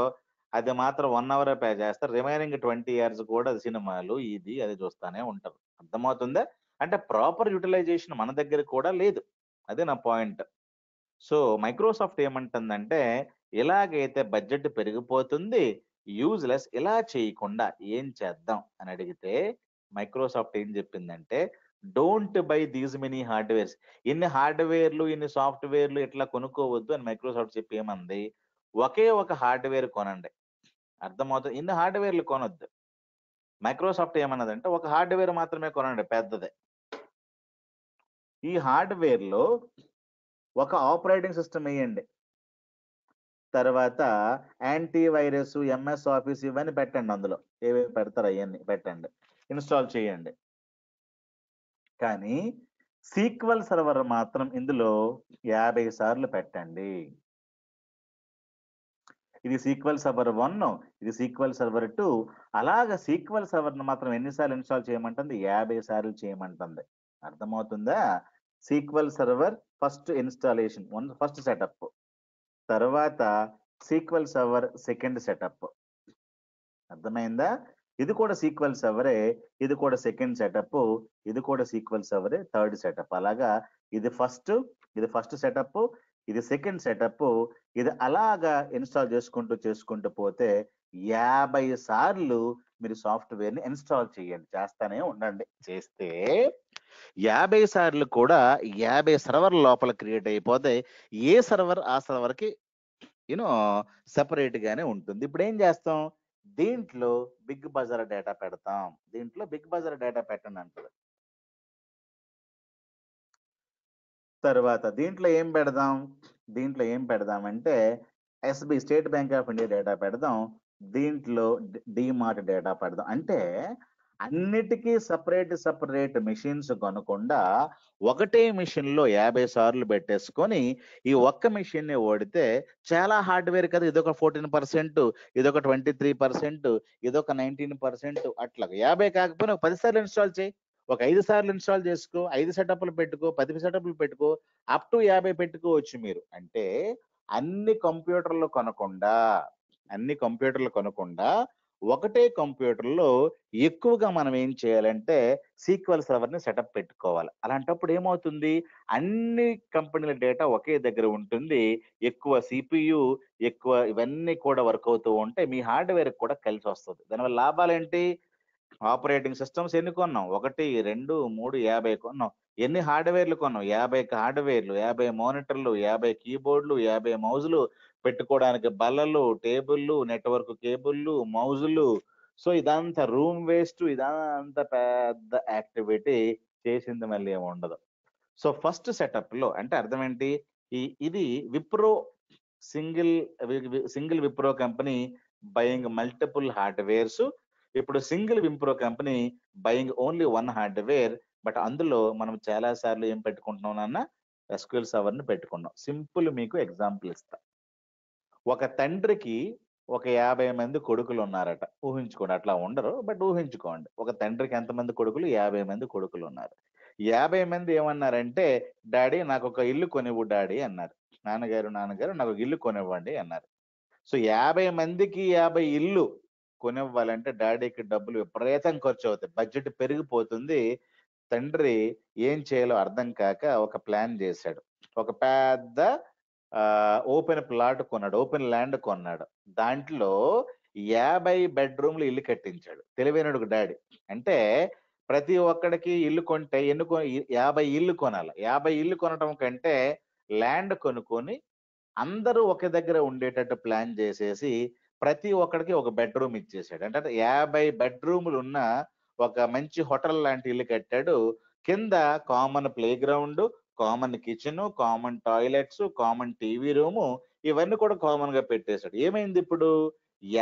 అది మాత్రం 1 అవర్ పే చేస్తారు. రిమైనింగ్ 20 ఇయర్స్ కూడా సినిమాలు ఇది అది చూస్తానే ఉంటారు. అర్థమవుతుందా? అంటే ప్రాపర్ యూటిలైజేషన్ మన దగ్గర కూడా లేదు. అదే నా పాయింట్. సో మైక్రోసాఫ్ట్ ఏమంటుందంటే, ఇలాగైతే బడ్జెట్ పెరిగిపోతుంది, యూజ్లెస్, ఇలా చేయకుండా ఏం చేద్దాం అని అడిగితే మైక్రోసాఫ్ట్ ఏం చెప్పిందంటే, don't by these many hardwares. ఇన్ని హార్డ్వేర్లు ఇన్ని సాఫ్ట్వేర్లు ఇట్లా కొనుక్కోవద్దు అని మైక్రోసాఫ్ట్ చెప్పి ఏమంది, ఒకే ఒక హార్డ్వేర్ కొనండి. అర్థమవుతుంది? ఇన్ని హార్డ్వేర్లు కొనొద్దు. మైక్రోసాఫ్ట్ ఏమన్నదంటే ఒక హార్డ్వేర్ మాత్రమే కొనండి, పెద్దదే. ఈ హార్డ్వేర్ లో ఒక ఆపరేటింగ్ సిస్టమ్ వేయండి, తర్వాత యాంటీ వైరస్, ఎంఎస్ ఆఫీస్ ఇవన్నీ పెట్టండి అందులో. ఏవేవి పెడతారో అయన్నీ పెట్టండి. ఇన్‌స్టాల్ చేయండి. కానీ సీక్వెల్ సర్వర్ మాత్రం ఇందులో 50 సార్లు పెట్టండి. ఇది సీక్వెల్ సర్వర్ 1, ఇది సీక్వెల్ సర్వర్ 2. అలాగా సీక్వెల్ సర్వర్‌ని మాత్రం ఎన్ని సార్లు ఇన్‌స్టాల్ చేయమంటుంది? 50 సార్లు చేయమంటుంది. అర్థమవుతుందా? Sequel server first installation first setup. తర్వాత సీక్వెల్ సర్వర్ సెకండ్ సెటప్. అర్థమైందా? ఇది కూడా సీక్వెల్ సర్వరే. ఇది కూడా సెకండ్ సెటప్. ఇది కూడా సీక్వెల్ సర్వరే థర్డ్ సెటప్. అలాగా ఇది ఫస్ట్ సెటప్, ఇది సెకండ్ సెటప్. ఇది అలాగా ఇన్‌స్టాల్ చేసుకుంటూ పోతే 50 సార్లు మీరు సాఫ్ట్‌వేర్‌ని ఇన్‌స్టాల్ చేయండి. చేస్తానే ఉండండి. చేస్తే 50 సార్లు కూడా 50 సర్వర్‌ల లోపల క్రియేట్ అయిపోతాయి. ఏ సర్వర్ ఆ సర్వర్‌కి యూ నో సెపరేట్ గానే ఉంటుంది. ఇప్పుడేం చేస్తాం? దీంట్లో బిగ్ బజార్ డేటా పెడతాం. దీంట్లో బిగ్ బజార్ డేటా పెట్టండి అంటది. తర్వాత దీంట్లో ఏం పెడదామంటే SB state bank of India data పెడదాం. దీంట్లో డీమార్ట్ డేటా పెడదాం. అంటే అన్నిటికీ సెపరేట్ మెషిన్స్ కొనకుండా ఒకటే మెషిన్‌లో 50 సార్లు పెట్టేసుకొని ఈ ఒక్క మెషిన్‌ని వాడితే చాలా హార్డ్‌వేర్ కదా! ఇదొక 14%, ఇదొక 23%, ఇదొక 19% అట్లాగా. 50 కాకపోయినా ఒక 10 సార్లు ఇన్‌స్టాల్ చేయి. ఒక 5 సార్లు ఇన్‌స్టాల్ చేసుకో. 5 సెటప్‌లు పెట్టుకో. 10 సెటప్‌లు పెట్టుకో. అప్ టు 50 పెట్టుకోవచ్చు మీరు. అంటే అన్ని కంప్యూటర్లు కొనకుండా, అన్ని కంప్యూటర్లు కొనకుండా ఒకటే కంప్యూటర్‌లో ఎక్కువగా మనం ఏం చేయాలంటే సీక్వెల్ సర్వర్‌ని సెటప్ పెట్టుకోవాలి. అలాంటప్పుడు ఏమవుతుంది? అన్ని కంపెనీల డేటా ఒకే దగ్గర ఉంటుంది. ఎక్కువ సీపీయూ, ఎక్కువ ఇవన్నీ కూడా వర్క్ అవుతూ ఉంటాయి. మీ హార్డ్‌వేర్‌కి కూడా కలిసొస్తది. దానివల్ల లాభాలేంటి? ఆపరేటింగ్ సిస్టమ్స్ ఎన్ని కొన్నాం? 1, 2, 3, 50 కొన్నాం. ఎన్ని హార్డ్‌వేర్‌లు కొన్నాం? 50 హార్డ్‌వేర్‌లు, 50 మానిటర్‌లు, 50 కీబోర్డ్‌లు, 50 మౌజులు, పెట్టుకోవడానికి బల్లలు, టేబుల్లు, నెట్వర్క్ కేబుల్లు, మౌజులు. సో, ఇదంతా రూమ్ వేస్ట్. ఇదంతా పెద్ద యాక్టివిటీ. చేసింది మళ్ళీ ఏమి ఉండదు. సో, ఫస్ట్ సెటప్‌లో అంటే అర్థం ఏంటి? ఇది Wipro single single Wipro company buying multiple hardwares. ఇప్పుడు single Wipro company buying only one hardware. But అందులో మనం చాలా సార్లు ఏం పెట్టుకుంటున్నాం నాన్న? ఎస్‌క్యూఎల్ సర్వర్‌ని పెట్టుకున్నాం. సింపుల్ మీకు ఎగ్జాంపుల్ ఇస్తా. ఒక తండ్రికి ఒక 50 మంది కొడుకులున్నారట. ఊహించుకోండి. అట్లా ఉండరు. బట్ ఊహించుకోండి. ఒక తండ్రికి ఎంతమంది కొడుకులు? 50 మంది కొడుకులున్నారు. 50 మంది ఏమన్నారంటే, డాడీ నాకొక ఇల్లు కొనివ్వు డాడీ అన్నారు. నాన్నగారు నాకొక ఇల్లు కొనివ్వండి అన్నారు. సో 50 మందికి 50 ఇల్లు కొనివ్వాలంటే డాడీకి డబ్బులు విపరీతం ఖర్చవుతాయి. బడ్జెట్ పెరిగిపోతుంది. తండ్రి ఏం చేయాలో అర్థం కాక ఒక ప్లాన్ జేశాడు. ఒక పెద్ద ఓపెన్ ప్లాట్ కొన్నాడు. ఓపెన్ ల్యాండ్ కొన్నాడు. దాంట్లో 50 బెడ్‌రూమ్‌లు ఇల్లు కట్టించాడు. తెలివైనోడు డాడీ. అంటే ప్రతి ఒక్కడికి ఇల్లు కొంటే 50 ఇల్లు కొనాల. 50 ఇల్లు కొనటం కంటే ల్యాండ్ కొనుక్కొని అందరూ ఒకే దగ్గర ఉండేటట్టు ప్లాన్ జేసేసి, ప్రతి ఒక్కడికి ఒక బెడ్‌రూమ్ ఇచ్చేసాడు. అంటే 50 బెడ్‌రూములున్న ఒక మంచి హోటల్ లాంటి ఇల్లు కట్టాడు. కింద common play ground, common kitchen, common toilets, common TV room ఇవన్నీ కూడా కామన్‌గా పెట్టేసాడు. ఏమైందిప్పుడు?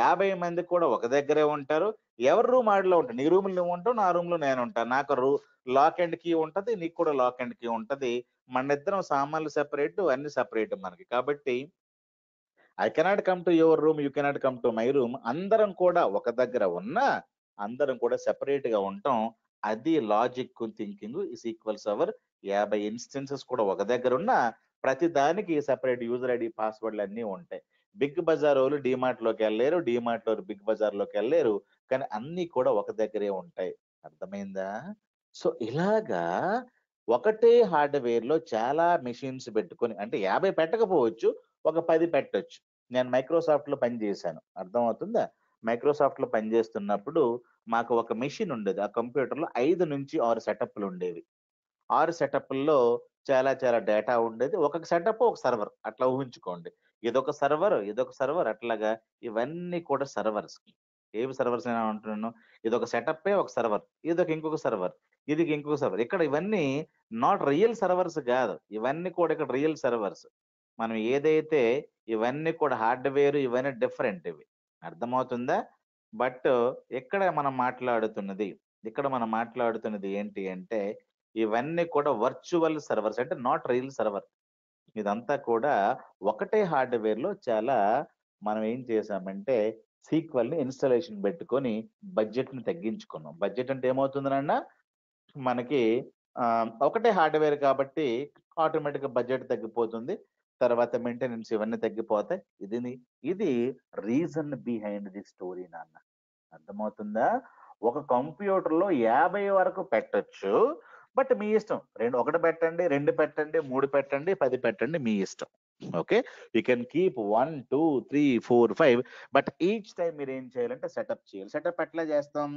50 మంది కూడా ఒక దగ్గరే ఉంటారు. ఎవరి రూమ్ ఆడిలో ఉంటాయి. నీ రూమ్‌లో నువ్వుంటావు. నా రూమ్‌లో నేనుంటా. నాకు లాక్ అండ్ కీ ఉంటది. నీకు కూడా లాక్ అండ్ కీ ఉంటది. మనిద్దరం సామాన్లు సెపరేటు, అన్ని సెపరేట్ మనకి. కాబట్టి I cannot come to your room. You cannot come to my room. అందరం కూడా ఒక దగ్గర ఉన్నా, అందరం కూడా సెపరేట్‌గా ఉంటాం. అది logic thinking is equals our 50 instances కూడా ఒక దగ్గరున్నా, ప్రతి దానికి సెపరేట్ యూజర్ ఐడీ, పాస్వర్డ్‌లన్నీ ఉంటాయి. బిగ్ బజారోళ్ళు డీమార్ట్‌లోకెళ్ళలేరు. డీమార్ట్‌లోళ్ళు బిగ్ బజార్‌లోకెళ్ళలేరు. కానీ అన్నీ కూడా ఒక దగ్గరే ఉంటాయి. అర్థమైందా? సో, ఇలాగా ఒకటే హార్డ్‌వేర్‌లో చాలా మెషిన్స్ పెట్టుకొని అంటే 50 పెట్టకపోవచ్చు. ఒక 10 పెట్టొచ్చు. నేను మైక్రోసాఫ్ట్‌లో పని చేశాను. అర్థమవుతుందా? మైక్రోసాఫ్ట్‌లో పనిచేస్తున్నప్పుడు మాకు ఒక మెషిన్ ఉండేది. ఆ కంప్యూటర్‌లో 5-6 సెటప్‌లుండేవి. 6 సెటప్‌ల్లో చాలా డేటా ఉండేది. ఒక్కొక్క సెటప్ ఒక సర్వర్ అట్లా ఊహించుకోండి. ఇదొక సర్వర్ అట్లాగా ఇవన్నీ కూడా సర్వర్స్. ఏవి సర్వర్స్ అని అంటున్నాను? ఇదొక సెటప్పే ఒక సర్వర్. ఇంకొక సర్వర్. ఇది ఇంకొక సర్వర్. ఇక్కడ ఇవన్నీ నాట్ రియల్ సర్వర్స్ గాదు. ఇవన్నీ కూడా ఇక్కడ రియల్ సర్వర్స్. మనం ఏదైతే ఇవన్నీ కూడా హార్డ్వేర్ ఇవన్నీ డిఫరెంట్ ఇవి, అర్థమవుతుందా? బట్ ఇక్కడ మనం మాట్లాడుతున్నది ఏంటి అంటే ఇవన్నీ కూడా వర్చువల్ సర్వర్స్, అంటే నాట్ రియల్ సర్వర్. ఇదంతా కూడా ఒకటే హార్డ్వేర్ లో చాలా మనం ఏం చేసామంటే సీక్వెల్ ని ఇన్స్టాలేషన్ పెట్టుకొని బడ్జెట్ ని తగ్గించుకున్నాం. బడ్జెట్ అంటే ఏమవుతుందనన్నా మనకి ఒకటే హార్డ్వేర్ కాబట్టి ఆటోమేటిక్ గా బడ్జెట్ తగ్గిపోతుంది, తర్వాత మెయింటెనెన్స్ ఇవన్నీ తగ్గిపోతాయి. ఇది రీజన్ బిహైండ్ ది స్టోరీ నాన్న, అర్థమవుతుందా? ఒక కంప్యూటర్ లో 50 వరకు పెట్టొచ్చు, బట్ మీ ఇష్టం. ఒకటి పెట్టండి, 2 పెట్టండి, 3 పెట్టండి, 10 పెట్టండి, మీ ఇష్టం. Okay, you can keep 1 2 3 4 5, but each time మీరు ఏం చేయాలంటే సెటప్ చేయాలి. సెటప్ ఎట్లా చేస్తాం?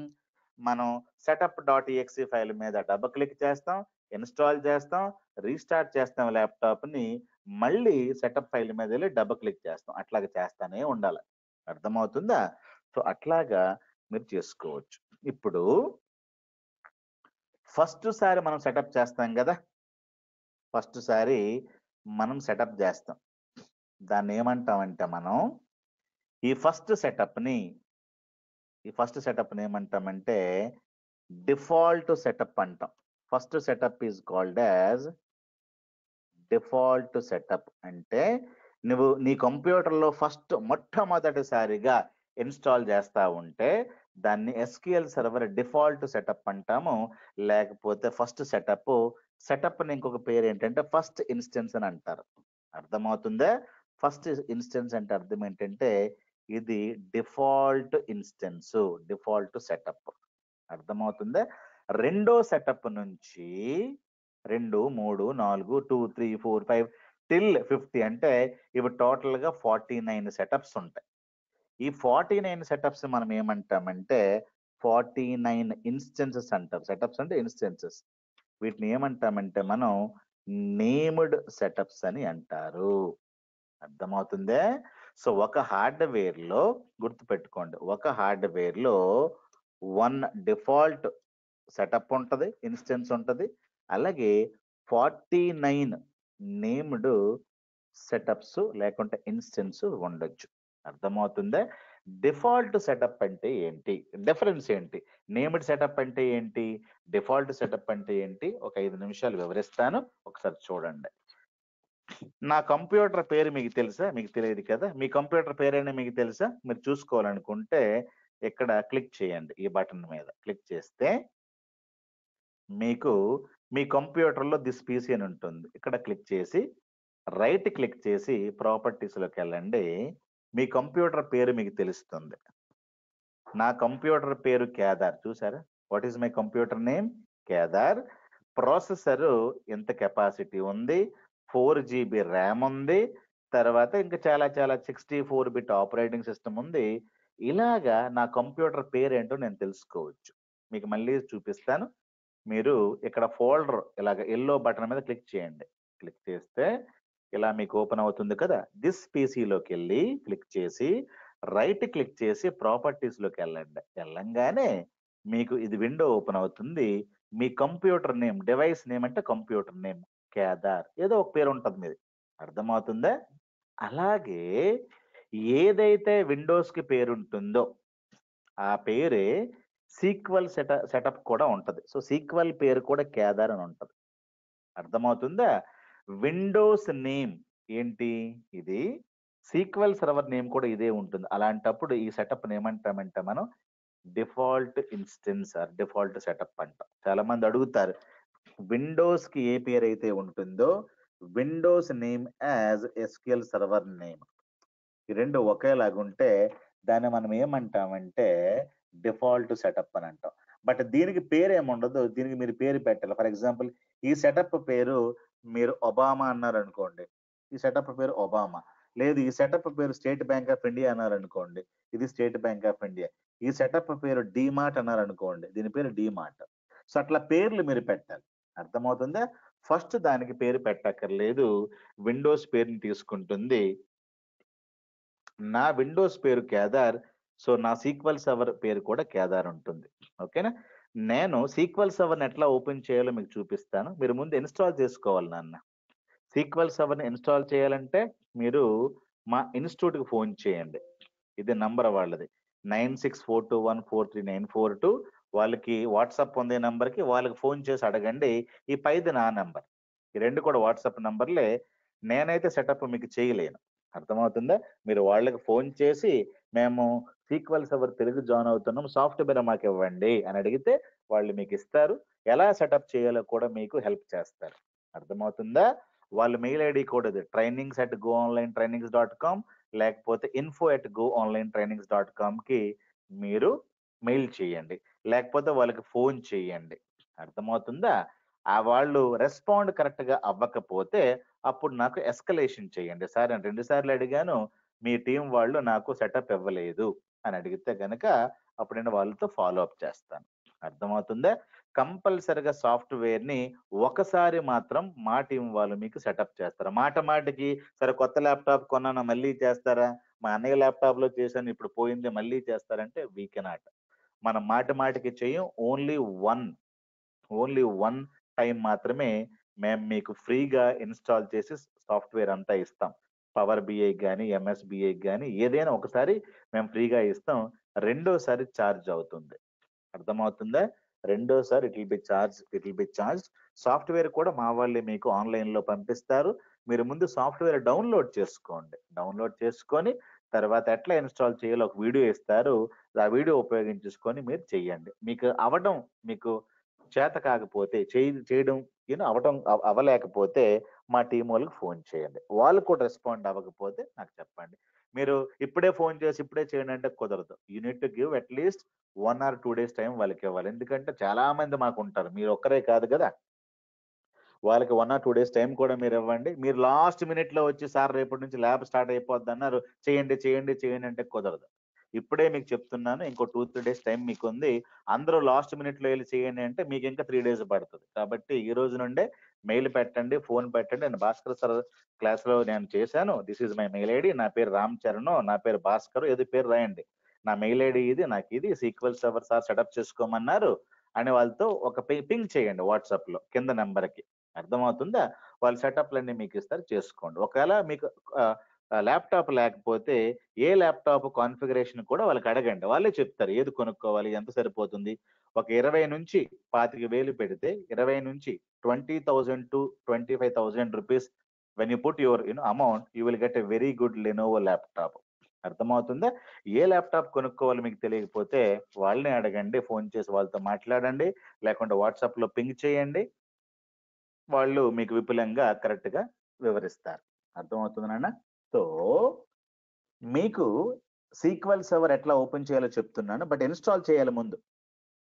మనం సెటప్ డాట్ exe ఫైల్ మీద డబుల్ క్లిక్ చేస్తాం, ఇన్స్టాల్ చేస్తాం, రీస్టార్ట్ చేస్తాం ల్యాప్టాప్ ని, మళ్ళీ సెటప్ ఫైల్ మీద వెళ్ళి డబుల్ క్లిక్ చేస్తాం. అట్లాగా చేస్తానే ఉండాలి, అర్థమవుతుందా? సో అట్లాగా మీరు చేసుకోవచ్చు. ఇప్పుడు ఫస్ట్ సారి మనం సెటప్ చేస్తాం కదా, ఫస్ట్ సారి మనం సెటప్ చేస్తాం, దాన్ని ఏమంటామంటే మనం ఈ ఫస్ట్ సెటప్ ని ఏమంటామంటే డిఫాల్ట్ సెటప్ అంటాం. First setup is called as default setup. అంటే నువ్వు నీ కంప్యూటర్ లో మొట్టమొదటిసారిగా ఇన్స్టాల్ చేస్తా ఉంటే దాన్ని ఎస్క్యూఎల్ సర్వర్ డిఫాల్ట్ సెటప్ అంటాము, లేకపోతే ఫస్ట్ సెటప్ ని ఇంకొక పేరు ఏంటంటే ఫస్ట్ ఇన్స్టెన్స్ అని అంటారు. అర్థమవుతుందా? ఫస్ట్ ఇన్స్టెన్స్ అంటే అర్థం ఏంటంటే ఇది డిఫాల్ట్ ఇన్స్టెన్స్, డిఫాల్ట్ సెటప్, అర్థమవుతుందా? రెండో సెటప్ నుంచి 2 3 4 2 3 4 5 టిల్ 50 అంటే ఇవి టోటల్ గా 49 సెటప్స్ ఉంటాయి. ఈ 49 సెటప్స్ మనం ఏమంటామంటే 49 ఇన్స్టెన్సెస్ అంటారు. సెటప్స్ అంటే ఇన్స్టెన్సెస్. వీటిని ఏమంటామంటే మనం నేమ్డ్ సెటప్స్ అని అంటారు, అర్థమవుతుందే? సో ఒక హార్డ్వేర్ లో గుర్తుపెట్టుకోండి, ఒక హార్డ్వేర్ లో 1 డిఫాల్ట్ సెటప్ ఉంటది, ఇన్స్టెన్స్ ఉంటది, అలాగే 49 నేమ్డ్ సెటప్స్ లేకుంటే ఇన్స్టెన్స్ ఉండొచ్చు, అర్థమవుతుందా? డిఫాల్ట్ సెటప్ అంటే ఏంటి, డిఫరెన్స్ ఏంటి, నేమ్డ్ సెటప్ అంటే ఏంటి, డిఫాల్ట్ సెటప్ అంటే ఏంటి, ఒక 5 నిమిషాలు వివరిస్తాను, ఒకసారి చూడండి. నా కంప్యూటర్ పేరు మీకు తెలుసా? మీకు తెలియదు కదా. మీ కంప్యూటర్ పేరైనా మీకు తెలుసా? మీరు చూసుకోవాలనుకుంటే ఇక్కడ క్లిక్ చేయండి, ఈ బటన్ మీద క్లిక్ చేస్తే మీకు మీ కంప్యూటర్ లో దిస్ పీసీ అని ఉంటుంది. ఇక్కడ క్లిక్ చేసి రైట్ క్లిక్ చేసి ప్రాపర్టీస్ లోకి వెళ్ళండి. మీ కంప్యూటర్ పేరు మీకు తెలుస్తుంది. నా కంప్యూటర్ పేరు కేదార్, చూసారా? What is my computer name? Kedar. Processor ఎంత కెపాసిటీ ఉంది, 4 GB ర్యామ్ ఉంది, తర్వాత ఇంకా చాలా 64 బిట్ ఆపరేటింగ్ సిస్టమ్ ఉంది. ఇలాగా నా కంప్యూటర్ పేరేంటో నేను తెలుసుకోవచ్చు. మీకు మళ్ళీ చూపిస్తాను. మీరు ఇక్కడ ఫోల్డర్ ఇలాగ ఎల్లో బటన్ మీద క్లిక్ చేయండి. క్లిక్ చేస్తే ఇలా మీకు ఓపెన్ అవుతుంది కదా. దిస్ పీసీలోకి వెళ్ళి క్లిక్ చేసి రైట్ క్లిక్ చేసి ప్రాపర్టీస్ లోకి వెళ్ళండి. వెళ్ళంగానే మీకు ఇది విండో ఓపెన్ అవుతుంది. మీ కంప్యూటర్ నేమ్, డివైస్ నేమ్ అంటే కంప్యూటర్ నేమ్ కేదార్, ఏదో ఒక పేరు ఉంటుంది మీది, అర్థమవుతుందా? అలాగే ఏదైతే విండోస్ కి పేరు ఉంటుందో ఆ పేరే సీక్వెల్ సెటప్ కూడా ఉంటది. సో సీక్వెల్ పేరు కూడా కేదార్ అని ఉంటది, అర్థమవుతుందా? విండోస్ నేమ్ ఏంటి, ఇది సీక్వెల్ సర్వర్ నేమ్ కూడా ఇదే ఉంటుంది. అలాంటప్పుడు ఈ సెటప్ ఏమంటామంటే మనం default instance or default setup అంటాం. చాలా మంది అడుగుతారు, విండోస్ కి ఏ పేరు అయితే ఉంటుందో Windows name as SQL server name, ఈ రెండు ఒకేలాగుంటే దాన్ని మనం ఏమంటామంటే డిఫాల్ట్ సెటప్ అని అంటాం. బట్ దీనికి పేరు ఏముండదు, దీనికి మీరు పేరు పెట్టాలి. ఫర్ ఎగ్జాంపుల్ ఈ సెటప్ పేరు మీరు ఒబామా అన్నారు అనుకోండి, ఈ సెటప్ పేరు ఒబామా. లేదు ఈ సెటప్ పేరు స్టేట్ బ్యాంక్ ఆఫ్ ఇండియా అన్నారు అనుకోండి, ఇది స్టేట్ బ్యాంక్ ఆఫ్ ఇండియా. ఈ సెటప్ పేరు డిమార్ట్ అన్నారు అనుకోండి, దీని పేరు డిమార్ట్. సో అట్లా పేర్లు మీరు పెట్టాలి, అర్థమవుతుందా? ఫస్ట్ దానికి పేరు పెట్టక్కర్లేదు, విండోస్ పేరుని తీసుకుంటుంది. నా విండోస్ పేరు కేదార్, సో నా సీక్వెల్ సర్వర్ పేరు కూడా కేదార్ ఉంటుంది. ఓకేనా? నేను సీక్వెల్ సర్వర్ని ఎట్లా ఓపెన్ చేయాలో మీకు చూపిస్తాను. మీరు ముందు ఇన్స్టాల్ చేసుకోవాలి నాన్న. సీక్వెల్ సర్వర్ని ఇన్స్టాల్ చేయాలంటే మీరు మా ఇన్స్టిట్యూట్కి ఫోన్ చేయండి. ఇది నంబర్ వాళ్ళది 9642143942. వాళ్ళకి వాట్సాప్ పొందే నంబర్కి వాళ్ళకి ఫోన్ చేసి అడగండి. ఈ పైది నా నంబర్. ఈ రెండు కూడా వాట్సాప్ నంబర్లే. నేనైతే సెటప్ మీకు చేయలేను. అర్థమవుతుందా? మీరు వాళ్ళకి ఫోన్ చేసి మేము సీక్వెల్ సర్వర్ తెలుగు జాయిన్ అవుతున్నాం, సాఫ్ట్వేర్ మాకు ఇవ్వండి అని అడిగితే వాళ్ళు మీకు ఇస్తారు. ఎలా సెటప్ చేయాలో కూడా మీకు హెల్ప్ చేస్తారు. అర్థమవుతుందా? వాళ్ళ మెయిల్ ఐడి కూడా ఇది trainings@goonlinetrainings.com లేకపోతే info@goonlinetrainings.com మీరు మెయిల్ చేయండి. లేకపోతే వాళ్ళకి ఫోన్ చేయండి. అర్థమవుతుందా? వాళ్ళు రెస్పాండ్ కరెక్ట్‌గా అవ్వకపోతే అప్పుడు నాకు ఎస్కలేషన్ చేయండి. సార్ నేను 2 సార్లు అడిగాను. మీ టీమ్ వాళ్ళు నాకు సెటప్ ఇవ్వలేదు అని అడిగితే గనక అప్పుడు నేను వాళ్ళతో ఫాలో అప్ చేస్తాను. అర్థమవుతుందా? కంపల్సరీగా సాఫ్ట్‌వేర్‌ని ఒకసారి మాత్రం మా టీమ్ వాళ్ళు మీకు సెటప్ చేస్తారు. మాటికి సరే కొత్త ల్యాప్‌టాప్ కొన్నాను మళ్ళీ చేస్తారా? మా అన్నయ్య ల్యాప్‌టాప్‌లో చేశాను ఇప్పుడు పోయింది మళ్ళీ చేస్తారంటే వి కెనాట్. మనం మాటికి చెయ్యం. ఓన్లీ వన్ టైం మాత్రమే మేము మీకు ఫ్రీగా ఇన్‌స్టాల్ చేసి సాఫ్ట్‌వేర్ అంతా ఇస్తాం. పవర్ బిఐ గాని, ఎంఎస్ బిఐ గాని ఏదైనా ఒకసారి మేము ఫ్రీగా ఇస్తాం. రెండోసారి చార్జ్ అవుతుంది. అర్థమవుతుందా? రెండోసారి it will be charged. Software కూడా మా వాళ్ళే మీకు ఆన్‌లైన్‌లో పంపిస్తారు. మీరు ముందు సాఫ్ట్‌వేర్ డౌన్‌లోడ్ చేసుకోండి. డౌన్‌లోడ్ చేసుకొని తర్వాత ఎట్లా ఇన్‌స్టాల్ చేయాలో ఒక వీడియో ఇస్తారు. ఆ వీడియో ఉపయోగించేసుకొని మీరు చెయ్యండి. మీకు చేత కాకపోతే చేయడం అవ్వలేకపోతే మా టీమ్ వాళ్ళకి ఫోన్ చేయండి. వాళ్ళు కూడా రెస్పాండ్ అవ్వకపోతే నాకు చెప్పండి. మీరు ఇప్పుడే ఫోన్ చేసి ఇప్పుడే చేయండి అంటే కుదరదు. You need to give at least 1 or 2 days time వాళ్ళకివ్వాలి. ఎందుకంటే చాలా మంది మాకుంటారు. మీరొక్కరే కాదు గదా! వాళ్ళకి 1 ఆర్ 2 డేస్ టైం కూడా మీరివ్వండి. మీరు లాస్ట్ మినిట్‌లో వచ్చి సార్ రేపటి నుంచి ల్యాబ్ స్టార్ట్ అయిపోద్దన్నారు. చేయండి అంటే కుదరదు. ఇప్పుడే మీకు చెప్తున్నాను. ఇంకో 2, 3 డేస్ టైం మీకుంది. అందరూ లాస్ట్ మినిట్‌లో ఎళ్లి చేయండి అంటే మీకింకా 3 డేస్ పడతది. కాబట్టి ఈ రోజు నుండే మెయిల్ పెట్టండి, ఫోన్ పెట్టండి. నేను భాస్కర్ సార్ క్లాస్‌లో నేను చేశాను. This is my mail ID. నా పేరు రామ్ చరణ్. నా పేరు భాస్కర్ ఏదో పేరు రాయండి. నా మెయిల్ ఐడీ ఇది. నాకిది సీక్వెల్ సర్వర్ సార్ సెటప్ చేసుకోమన్నారు అని వాళ్ళతో ఒక పింగ్ చేయండి వాట్సాప్‌లో కింద నంబర్‌కి. అర్థమవుతుందా? వాళ్ళు సెటప్‌లన్నీ మీకిస్తారు చేసుకోండి. ఒకవేళ మీకు ల్యాప్‌టాప్ లేకపోతే ఏ ల్యాప్‌టాప్ కాన్ఫిగరేషన్ కూడా వాళ్ళకి అడగండి. వాళ్ళే చెప్తారు. ఏది కొనుక్కోవాలి? ఎంత సరిపోతుంది? ఒక 20,000-25,000 పెడితే 20,000-25,000 rupees when you put your amount you will get a very good Lenovo laptop. అర్థమవుతుందా? ఏ ల్యాప్‌టాప్ కొనుక్కోవాలో మీకు తెలియకపోతే వాళ్ళనే అడగండి. ఫోన్ చేసి వాళ్ళతో మాట్లాడండి. లేకుంటే వాట్సాప్‌లో పింగ్ చేయండి. వాళ్ళు మీకు విపులంగా కరెక్ట్‌గా వివరిస్తారు. అర్థమవుతుందా నాన్న? సో, మీకు సీక్వెల్ సర్వర్ ఎట్లా ఓపెన్ చేయాలో చెప్తున్నాను. బట్ ఇన్‌స్టాల్ చేయాలి ముందు.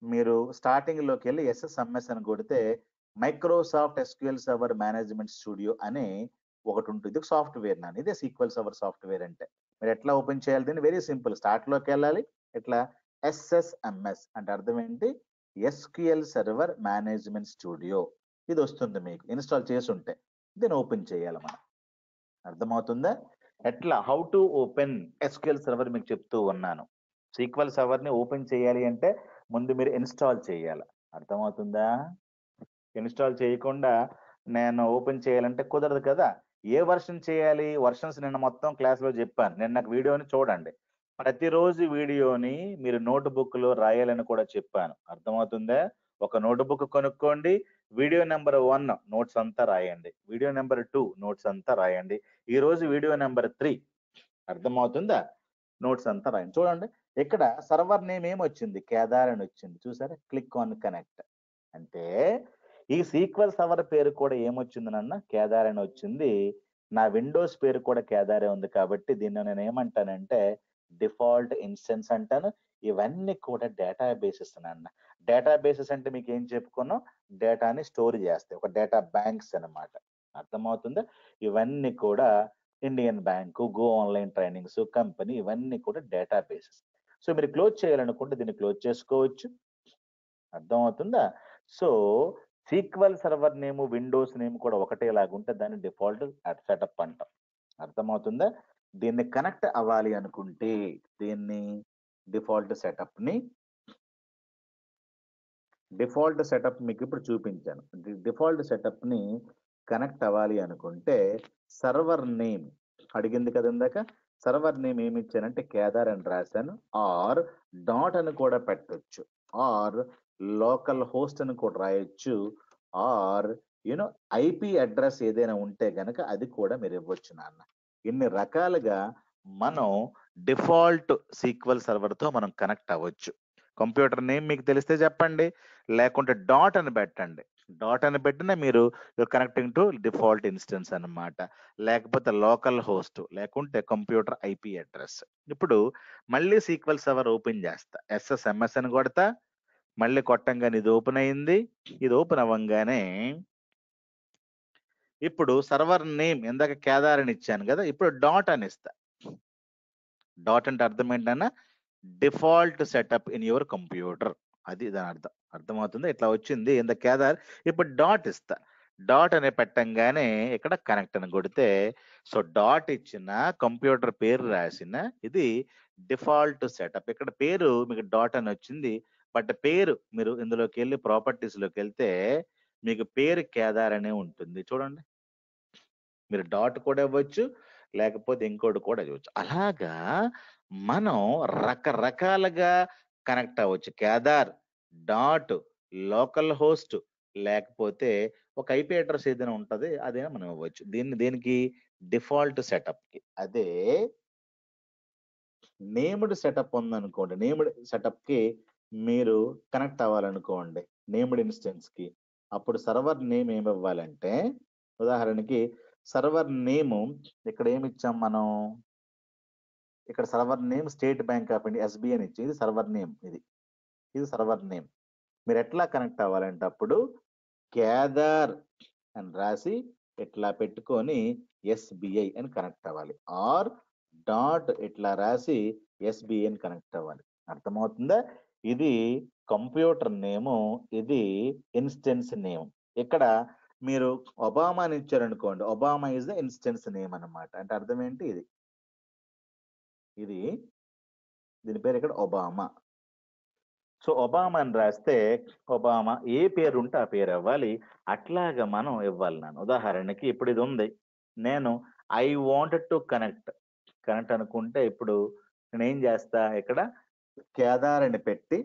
మీరు స్టార్టింగ్‌లోకెళ్ళి ఎస్ఎస్ఎంఎస్ అని కొడితే Microsoft SQL server management studio అని ఒకటుంటుంది. ఇది సాఫ్ట్‌వేర్ నాన్న. ఇదే సీక్వెల్ సర్వర్ సాఫ్ట్‌వేర్ అంటే. మీరు ఎట్లా ఓపెన్ చేయాలి దీన్ని? Very simple. స్టార్ట్‌లోకెళ్ళాలి. ఇట్లా ఎస్ఎస్ఎంఎస్ అంటే అర్థం ఏంటి? SQL server management studio. ఇదొస్తుంది మీకు ఇన్‌స్టాల్ చేసుంటే. దీన్ని ఓపెన్ చేయాలి మనం. అర్థమవుతుందా? ఎట్లా how to open SQL server మీకు చెప్తూ ఉన్నాను. సీక్వెల్ సర్వర్‌ని ఓపెన్ చేయాలి అంటే ముందు మీరు ఇన్‌స్టాల్ చేయాలి. అర్థమవుతుందా? ఇన్‌స్టాల్ చేయకుండా నేను ఓపెన్ చేయాలంటే కుదరదు కదా! ఏ వెర్షన్ చేయాలి? వెర్షన్స్ నిన్న మొత్తం క్లాస్‌లో జెప్పాను. నిన్న వీడియోని చూడండి. ప్రతిరోజు వీడియోని మీరు నోట్‌బుక్‌లో రాయాలని కూడా చెప్పాను. అర్థమవుతుందా? ఒక నోట్‌బుక్ కొనుక్కోండి. వీడియో నంబర్ 1 నోట్స్ అంతా రాయండి. వీడియో నంబర్ 2 నోట్స్ అంతా రాయండి. ఈరోజు వీడియో నంబర్ 3 అర్థమవుతుందా? నోట్స్ అంతా రాయండి. చూడండి ఇక్కడ సర్వర్ నేమ్ ఏమొచ్చింది? కేదార్ అని వచ్చింది. చూసారా? Click on connect. అంటే ఈ సీక్వెల్ సర్వర్ పేరు కూడా ఏమొచ్చింది నాన్న? కేదార్ అని వచ్చింది. నా విండోస్ పేరు కూడా కేదారే ఉంది కాబట్టి దీన్ని నేను ఏమంటానంటే డిఫాల్ట్ ఇన్స్టెన్స్ అంటాను. ఇవన్నీ కూడా డేటాబేసెస్ నాన్న. డేటాబేసెస్ అంటే మీకేం చెప్పుకున్నాం? డేటాని స్టోర్ చేస్తాయి. ఒక డేటా బ్యాంక్స్ అన్నమాట. అర్థమవుతుందా? ఇవన్నీ కూడా Indian bank, go online trainings, company ఇవన్నీ కూడా డేటాబేసెస్. సో మీరు క్లోజ్ చేయాలనుకుంటే దీన్ని క్లోజ్ చేసుకోవచ్చు. అర్థమవుతుందా? So, sequel server name, Windows name కూడా ఒకటేలాగుంటే దాన్ని డిఫాల్ట్ సెటప్ అంటాం. అర్థమవుతుందా? దీన్ని కనెక్ట్ అవ్వాలి అనుకుంటే దీన్ని డిఫాల్ట్ సెటప్‌ని డిఫాల్ట్ సెటప్ మీకిప్పుడు చూపించాను. డిఫాల్ట్ సెటప్‌ని కనెక్ట్ అవ్వాలి అనుకుంటే సర్వర్ నేమ్ అడిగింది కదా ఇందాక. సర్వర్ నేమ్ ఏమి ఇచ్చానంటే కేదార్ అని రాశాను. ఆర్ డాట్ అని కూడా పెట్టొచ్చు, ఆర్ లోకల్ హోస్ట్ అని కూడా రాయొచ్చు, ఆర్ యూనో ఐపీ అడ్రస్ ఏదైనా ఉంటే గనక అది కూడా మీరు ఇవ్వచ్చు నాన్న. ఇన్ని రకాలుగా మనం డిఫాల్ట్ సీక్వెల్ సర్వర్ తో మనం కనెక్ట్ అవ్వచ్చు. కంప్యూటర్ నేమ్ మీకు తెలిస్తే చెప్పండి, లేకుంటే డాట్ అని పెట్టండి. డాట్ అని పెట్టినా మీరు కనెక్టింగ్ టు డిఫాల్ట్ ఇన్స్టెన్స్ అన్నమాట, లేకపోతే లోకల్ హోస్ట్, లేకుంటే కంప్యూటర్ ఐపీ అడ్రస్. ఇప్పుడు మళ్ళీ సీక్వెల్ సర్వర్ ఓపెన్ చేస్తా, ఎస్ఎస్ఎంఎస్ అని కొడతా, మళ్ళీ కొట్టంగానే ఇది ఓపెన్ అయింది. ఇది ఓపెన్ అవ్వంగానే ఇప్పుడు సర్వర్ నేమ్ ఇందాక కేదార్ అని ఇచ్చాను కదా, ఇప్పుడు డాట్ అని ఇస్తా. డాట్ అంటే అర్థం ఏంటన్నా, default setup in your computer, అది దాని అర్థం. అర్థమవుతుంది? ఇట్లా వచ్చింది ఇంత కేదార్. ఇప్పుడు డాట్ ఇస్తా, డాట్ అనే పెట్టంగానే ఇక్కడ కనెక్ట్ అని కొడితే, సో డాట్ ఇచ్చిన కంప్యూటర్ పేరు రాసిన ఇది డిఫాల్ట్ సెటప్. ఇక్కడ పేరు మీకు డాట్ అని వచ్చింది, బట్ పేరు మీరు ఇందులోకి వెళ్ళి ప్రాపర్టీస్ లోకి వెళ్తే మీకు పేరు కేదార్ అనే ఉంటుంది. చూడండి, మీరు డాట్ కూడా ఇవ్వచ్చు, లేకపోతే ఇంకోటి కూడా ఇవ్వచ్చు. అలాగా మనం రకరకాలుగా కనెక్ట్ అవ్వచ్చు. కేదార్, డాట్, లోకల్ హోస్ట్, లేకపోతే ఒక ఐపీ అడ్రస్ ఏదైనా ఉంటది, అదైనా మనం ఇవ్వచ్చు. దేనికి డిఫాల్ట్ సెటప్ కి. అదే నేమ్డ్ సెటప్ ఉందనుకోండి, నేమ్డ్ సెటప్ కి మీరు కనెక్ట్ అవ్వాలనుకోండి, నేమ్డ్ ఇన్స్టెన్స్ కి, అప్పుడు సర్వర్ నేమ్ ఏమి ఇవ్వాలంటే, ఉదాహరణకి సర్వర్ నేమ్ ఇక్కడ ఏమి ఇచ్చాం మనం, ఇక్కడ server name state bank of India SBI అని ఇచ్చి, ఇది సర్వర్ నేమ్, ఇది సర్వర్ నేమ్. మీరు ఎట్లా కనెక్ట్ అవ్వాలంటే అప్పుడు కేదార్ అని రాసి ఇట్లా పెట్టుకొని ఎస్బీఐ అని కనెక్ట్ అవ్వాలి, ఆర్ డాట్ ఇట్లా రాసి ఎస్బీఐ అని కనెక్ట్ అవ్వాలి. అర్థమవుతుందా? ఇది కంప్యూటర్ నేము, ఇది ఇన్స్టెన్స్ నేమ్. ఇక్కడ మీరు ఒబామా అని ఇచ్చారనుకోండి, Obama is the instance name అన్నమాట. అంటే అర్థం ఏంటి, ఇది దీని పేరు ఇక్కడ ఒబామా. సో ఒబామా అని రాస్తే ఒబామా ఏ పేరు ఉంటే ఆ పేరు ఇవ్వాలి. అట్లాగా మనం ఇవ్వాలి నాన్న. ఉదాహరణకి ఇప్పుడు ఇది ఉంది, నేను ఐ వాంటెడ్ టు కనెక్ట్ అనుకుంటే ఇప్పుడు నేను ఏం చేస్తా, ఇక్కడ కేదార్ అని పెట్టి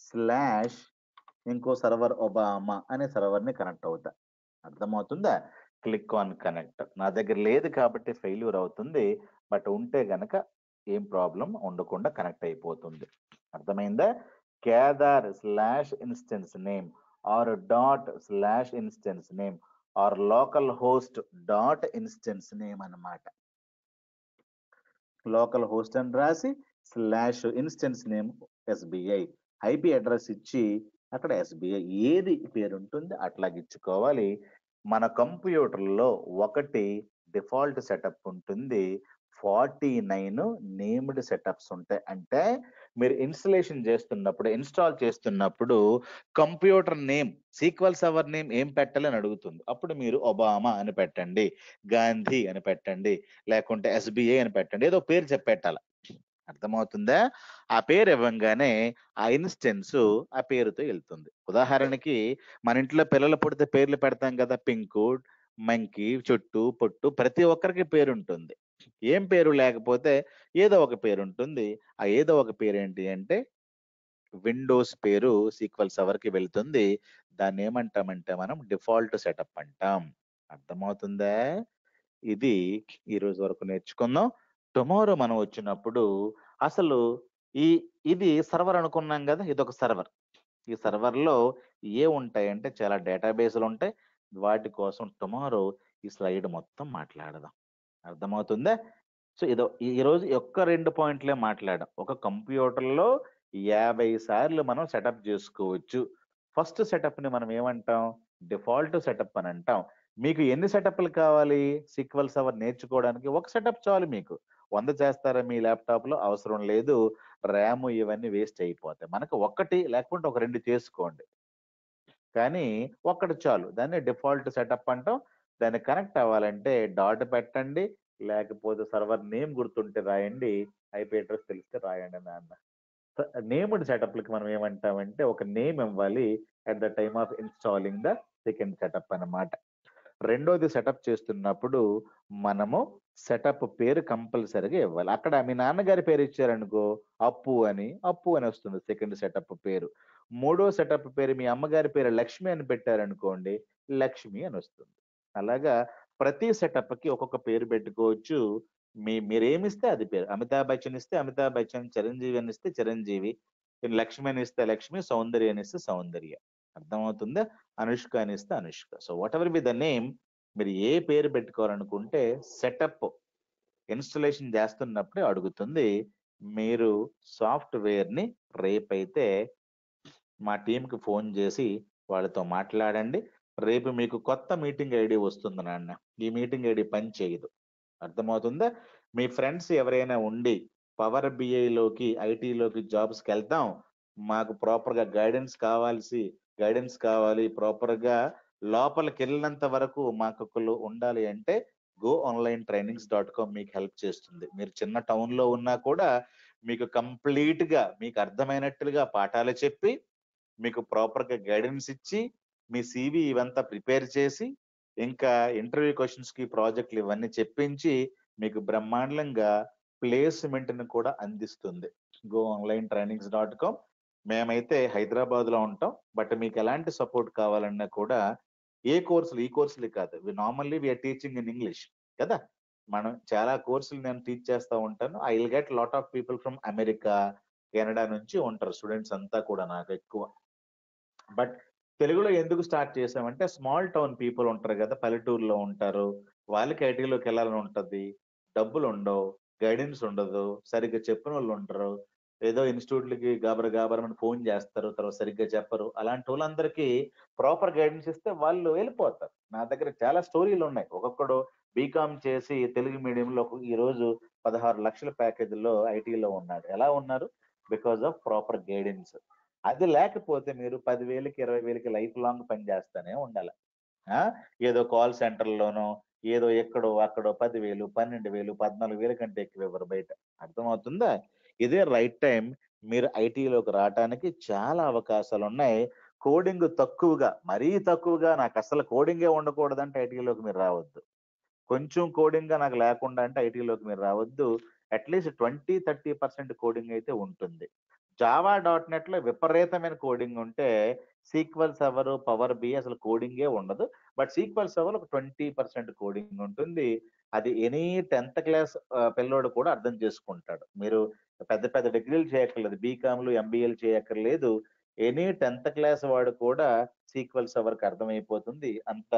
స్లాష్ ఇంకో సర్వర్ ఒబామా అనే సర్వర్ని కనెక్ట్ అవుతా. అర్థమవుతుందా? Click on connect. నా దగ్గర లేదు కాబట్టి ఫెయిల్యూర్ అవుతుంది, బట్ ఉంటే గనక ఏం ప్రాబ్లం ఉండకుండా కనెక్ట్ అయిపోతుంది. అర్థమైందా? Kedar slash instance name or dot slash instance name or local host dot instance name అన్నమాట. లోకల్ హోస్ట్ అని రాసి slash instance name SBI, IP address ఇచ్చి అక్కడ ఎస్బీఐ ఏది పేరు ఉంటుంది అట్లాగే ఇచ్చుకోవాలి. మన కంప్యూటర్లో ఒకటి డిఫాల్ట్ సెటప్ ఉంటుంది, 49 నేమ్డ్ సెటప్స్ ఉంటాయి. అంటే మీరు ఇన్స్టాల్ చేస్తున్నప్పుడు computer name sequel server name ఏం పెట్టాలి అని అడుగుతుంది. అప్పుడు మీరు ఒబామా అని పెట్టండి, గాంధీ అని పెట్టండి, లేకుంటే ఎస్బీఐ అని పెట్టండి, ఏదో పేరు చెప్పెట్టాలి. అర్థమవుతుందా? ఆ పేరు ఇవ్వంగానే ఆ ఇన్స్టెన్స్ ఆ పేరుతో వెళ్తుంది. ఉదాహరణకి మన ఇంట్లో పిల్లలు పుడితే పేర్లు పెడతాం కదా, పింకు, మంకీ, చుట్టు, పొట్టు, ప్రతి ఒక్కరికి పేరు ఉంటుంది. ఏం పేరు లేకపోతే ఏదో ఒక పేరు ఉంటుంది. ఆ ఏదో ఒక పేరు ఏంటి అంటే విండోస్ పేరు సీక్వెల్ సర్వర్ కి వెళ్తుంది. దాన్ని ఏమంటామంటే మనం డిఫాల్ట్ సెటప్ అంటాం. అర్థమవుతుందా? ఇది ఈ రోజు వరకు నేర్చుకుందాం. టుమారో మనం వచ్చినప్పుడు అసలు ఈ ఇది సర్వర్ అనుకున్నాం కదా, ఇది ఒక సర్వర్. ఈ సర్వర్ లో ఏ ఉంటాయంటే చాలా డేటాబేస్లు ఉంటాయి. వాటి కోసం టుమారో ఈ స్లైడ్ మొత్తం మాట్లాడదాం. అర్థమవుతుందా? సో ఈ రోజు ఒక్క 2 పాయింట్లే మాట్లాడాం. ఒక కంప్యూటర్ లో 50 సార్లు మనం సెటప్ చేసుకోవచ్చు. ఫస్ట్ సెటప్ ని మనం ఏమంటాం, డిఫాల్ట్ సెటప్ అని అంటాం. మీకు ఎన్ని సెటప్లు కావాలి సీక్వెల్ సర్వర్ నేర్చుకోవడానికి? ఒక సెటప్ చాలు మీకు. 100 చేస్తారా మీ ల్యాప్టాప్ లో? అవసరం లేదు, ర్యామ్ ఇవన్నీ వేస్ట్ అయిపోతాయి. మనకు ఒకటి లేకపోతే ఒక 2 చేసుకోండి, కానీ ఒక్కటి చాలు. దాన్ని డిఫాల్ట్ సెటప్ అంటాం. దాన్ని కనెక్ట్ అవ్వాలంటే డాట్ పెట్టండి, లేకపోతే సర్వర్ నేమ్ గుర్తుంటే రాయండి, ఐపీ అడ్రస్ తెలిస్తే రాయండి నాన్న. నేమ్డ్ సెటప్లకి మనం ఏమంటామంటే ఒక నేమ్ ఇవ్వాలి at the time of installing the second setup అన్నమాట. రెండోది సెటప్ చేస్తున్నప్పుడు మనము సెటప్ పేరు కంపల్సరీగా ఇవ్వాలి. అక్కడ మీ నాన్నగారి పేరు ఇచ్చారనుకో అప్పు అని వస్తుంది సెకండ్ సెటప్ పేరు. మూడో సెటప్ పేరు మీ అమ్మగారి పేరు లక్ష్మి అని పెట్టారనుకోండి లక్ష్మి అని వస్తుంది. అలాగా ప్రతి సెటప్ కి ఒక్కొక్క పేరు పెట్టుకోవచ్చు. మీరేమిస్తే అది పేరు. అమితాబ్ బచ్చన్ ఇస్తే అమితాబ్ బచ్చన్, చిరంజీవి అని ఇస్తే చిరంజీవి, లక్ష్మి అని ఇస్తే లక్ష్మి, సౌందర్య అని ఇస్తే సౌందర్య. అర్థమవుతుందా? అనుష్క అని ఇస్తే Anushka. So what ever be the name, మీరు ఏ పేరు పెట్టుకోవాలనుకుంటే సెటప్ ఇన్స్టలేషన్ చేస్తున్నప్పుడే అడుగుతుంది. మీరు సాఫ్ట్వేర్ ని రేపైతే మా టీంకి ఫోన్ చేసి వాళ్ళతో మాట్లాడండి. రేపు మీకు కొత్త మీటింగ్ ఐడి వస్తుంది నాన్న. ఈ మీటింగ్ ఐడి పని చేయదు. అర్థమవుతుందా? మీ ఫ్రెండ్స్ ఎవరైనా ఉండి పవర్ బిఐలోకి ఐటీలోకి జాబ్స్కి వెళ్తాం, మాకు ప్రాపర్గా గైడెన్స్ కావాలి, ప్రాపర్గా లోపలికి వెళ్ళినంత వరకు మాకు ఒకళ్ళు ఉండాలి అంటే goonlinetrainings.com మీకు హెల్ప్ చేస్తుంది. మీరు చిన్న టౌన్ లో ఉన్నా కూడా మీకు కంప్లీట్ గా మీకు అర్థమైనట్లుగా పాఠాలు చెప్పి, మీకు ప్రాపర్ గా గైడెన్స్ ఇచ్చి, మీ సివి ఇవంతా ప్రిపేర్ చేసి, ఇంకా ఇంటర్వ్యూ క్వశ్చన్స్ కి ప్రాజెక్టులు ఇవన్నీ చెప్పించి మీకు బ్రహ్మాండంగా ప్లేస్మెంట్ ని కూడా అందిస్తుంది. goonlinetrainings.com. మేమైతే హైదరాబాద్ లో ఉంటాం. బట్ మీకు ఎలాంటి సపోర్ట్ కావాలన్నా కూడా ఈ కోర్సులు కాదు, normally we're teaching in English కదా. మనం చాలా కోర్సులు నేను టీచ్ చేస్తూ ఉంటాను. I will get lot of people from America, Canada నుంచి ఉంటారు స్టూడెంట్స్ అంతా కూడా నాకు ఎక్కువ. బట్ తెలుగులో ఎందుకు స్టార్ట్ చేసామంటే స్మాల్ టౌన్ పీపుల్ ఉంటారు కదా, పల్లెటూరులో ఉంటారు, వాళ్ళకి ఐటీలోకి వెళ్ళాలని ఉంటది, డబ్బులు ఉండవు, గైడెన్స్ ఉండదు, సరిగ్గా చెప్పిన వాళ్ళు ఉంటారు, ఏదో ఇన్స్టిట్యూట్లకి గాబరమని ఫోన్ చేస్తారు, తర్వాత సరిగ్గా చెప్పరు. అలాంటి వాళ్ళందరికీ ప్రాపర్ గైడెన్స్ ఇస్తే వాళ్ళు వెళ్ళిపోతారు. నా దగ్గర చాలా స్టోరీలు ఉన్నాయి. ఒక్కొక్కడు బీకామ్ చేసి తెలుగు మీడియంలో ఈ రోజు 16 లక్షల ప్యాకేజీల్లో ఐటీలో ఉన్నాడు. ఎలా ఉన్నారు? Because of proper guidance. అది లేకపోతే మీరు 10,000కి 20,000కి లైఫ్ లాంగ్ పని చేస్తానే ఉండాలి. ఏదో కాల్ సెంటర్లోనో ఏదో ఎక్కడో అక్కడో 10,000, 12,000, 14,000 కంటే ఎక్కువ ఇవ్వరు బయట. అర్థమవుతుందా? ఇదే రైట్ టైం. మీరు ఐటీలోకి రావడానికి చాలా అవకాశాలు ఉన్నాయి. కోడింగ్ తక్కువగా, మరీ తక్కువగా నాకు అసలు కోడింగే ఉండకూడదంటే ఐటీలోకి మీరు రావద్దు. కొంచెం కోడింగ్ గా నాకు లేకుండా అంటే ఐటీలోకి మీరు రావద్దు. అట్లీస్ట్ 20-30% కోడింగ్ అయితే ఉంటుంది. జావా .NET లో విపరీతమైన కోడింగ్ ఉంటే సీక్వెల్ సర్వర్, పవర్ బి అసలు కోడింగే ఉండదు. బట్ సీక్వెల్ సర్వర్ ఒక 20% కోడింగ్ ఉంటుంది. అది ఎనీ 10th క్లాస్ పిల్లోడు కూడా అర్థం చేసుకుంటాడు. మీరు పెద్ద పెద్ద డిగ్రీలు చేయక్కర్లేదు, బీకామ్లు ఎంబీఏలు చేయక్కర్లేదు. ఎనీ 10th క్లాస్ వాడు కూడా సీక్వెల్ సర్వర్కి అర్థమైపోతుంది. అంత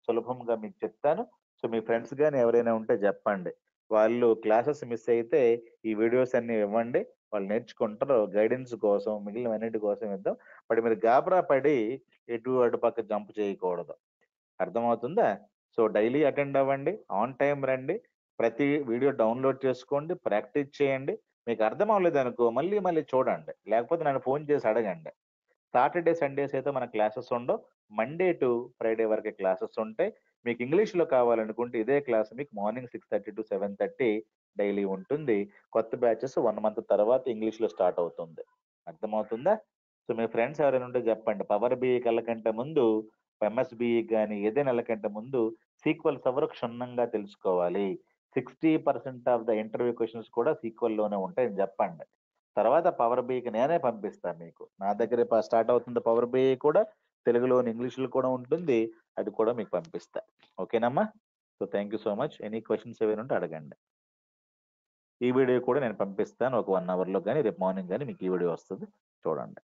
సులభంగా మీకు చెప్తాను. సో మీ ఫ్రెండ్స్ కానీ ఎవరైనా ఉంటే చెప్పండి. వాళ్ళు క్లాసెస్ మిస్ అయితే ఈ వీడియోస్ అన్ని ఇవ్వండి, వాళ్ళు నేర్చుకుంటారు. గైడెన్స్ కోసం మిగిలిన అన్నిటి కోసం ఇద్దాం. బట్ మీరు గాబరా పడి అటు పక్క జంప్ చేయకూడదు. అర్థమవుతుందా? సో డైలీ అటెండ్ అవ్వండి, ఆన్ టైం రండి, ప్రతి వీడియో డౌన్లోడ్ చేసుకోండి, ప్రాక్టీస్ చేయండి. మీకు అర్థం అవ్వలేదు అనుకో మళ్ళీ చూడండి, లేకపోతే నన్ను ఫోన్ చేసి అడగండి. సాటర్డే సండేస్ అయితే మన క్లాసెస్ ఉండవు. మండే టు ఫ్రైడే వరకే క్లాసెస్ ఉంటాయి. మీకు ఇంగ్లీష్లో కావాలనుకుంటే ఇదే క్లాస్ మీకు మార్నింగ్ 6:30 to 7:30 డైలీ ఉంటుంది. కొత్త బ్యాచెస్ 1 month తర్వాత ఇంగ్లీష్లో స్టార్ట్ అవుతుంది. అర్థమవుతుందా? సో మీ ఫ్రెండ్స్ ఎవరైనా ఉంటే చెప్పండి. పవర్ బిఐకి వెళ్ళకంటే ముందు, ఎంఎస్బిఈ కానీ ఏదైనా వెళ్ళకంటే ముందు సీక్వెల్ సర్వర్ క్షుణ్ణంగా తెలుసుకోవాలి. 60% ఆఫ్ ద ఇంటర్వ్యూ క్వశ్చన్స్ కూడా సీక్వెల్లోనే ఉంటాయని చెప్పండి. తర్వాత పవర్ బిఐకి నేనే పంపిస్తాను మీకు. నా దగ్గర స్టార్ట్ అవుతుంది పవర్ బిఐ కూడా, తెలుగులోని ఇంగ్లీష్లో కూడా ఉంటుంది. అది కూడా మీకు పంపిస్తా. ఓకేనమ్మా? So thank you so much. Any questions ఏమైనా ఉంటే అడగండి. ఈ వీడియో కూడా నేను పంపిస్తాను ఒక 1 hour లో కానీ రేపు మార్నింగ్ కానీ మీకు ఈ వీడియో వస్తుంది, చూడండి.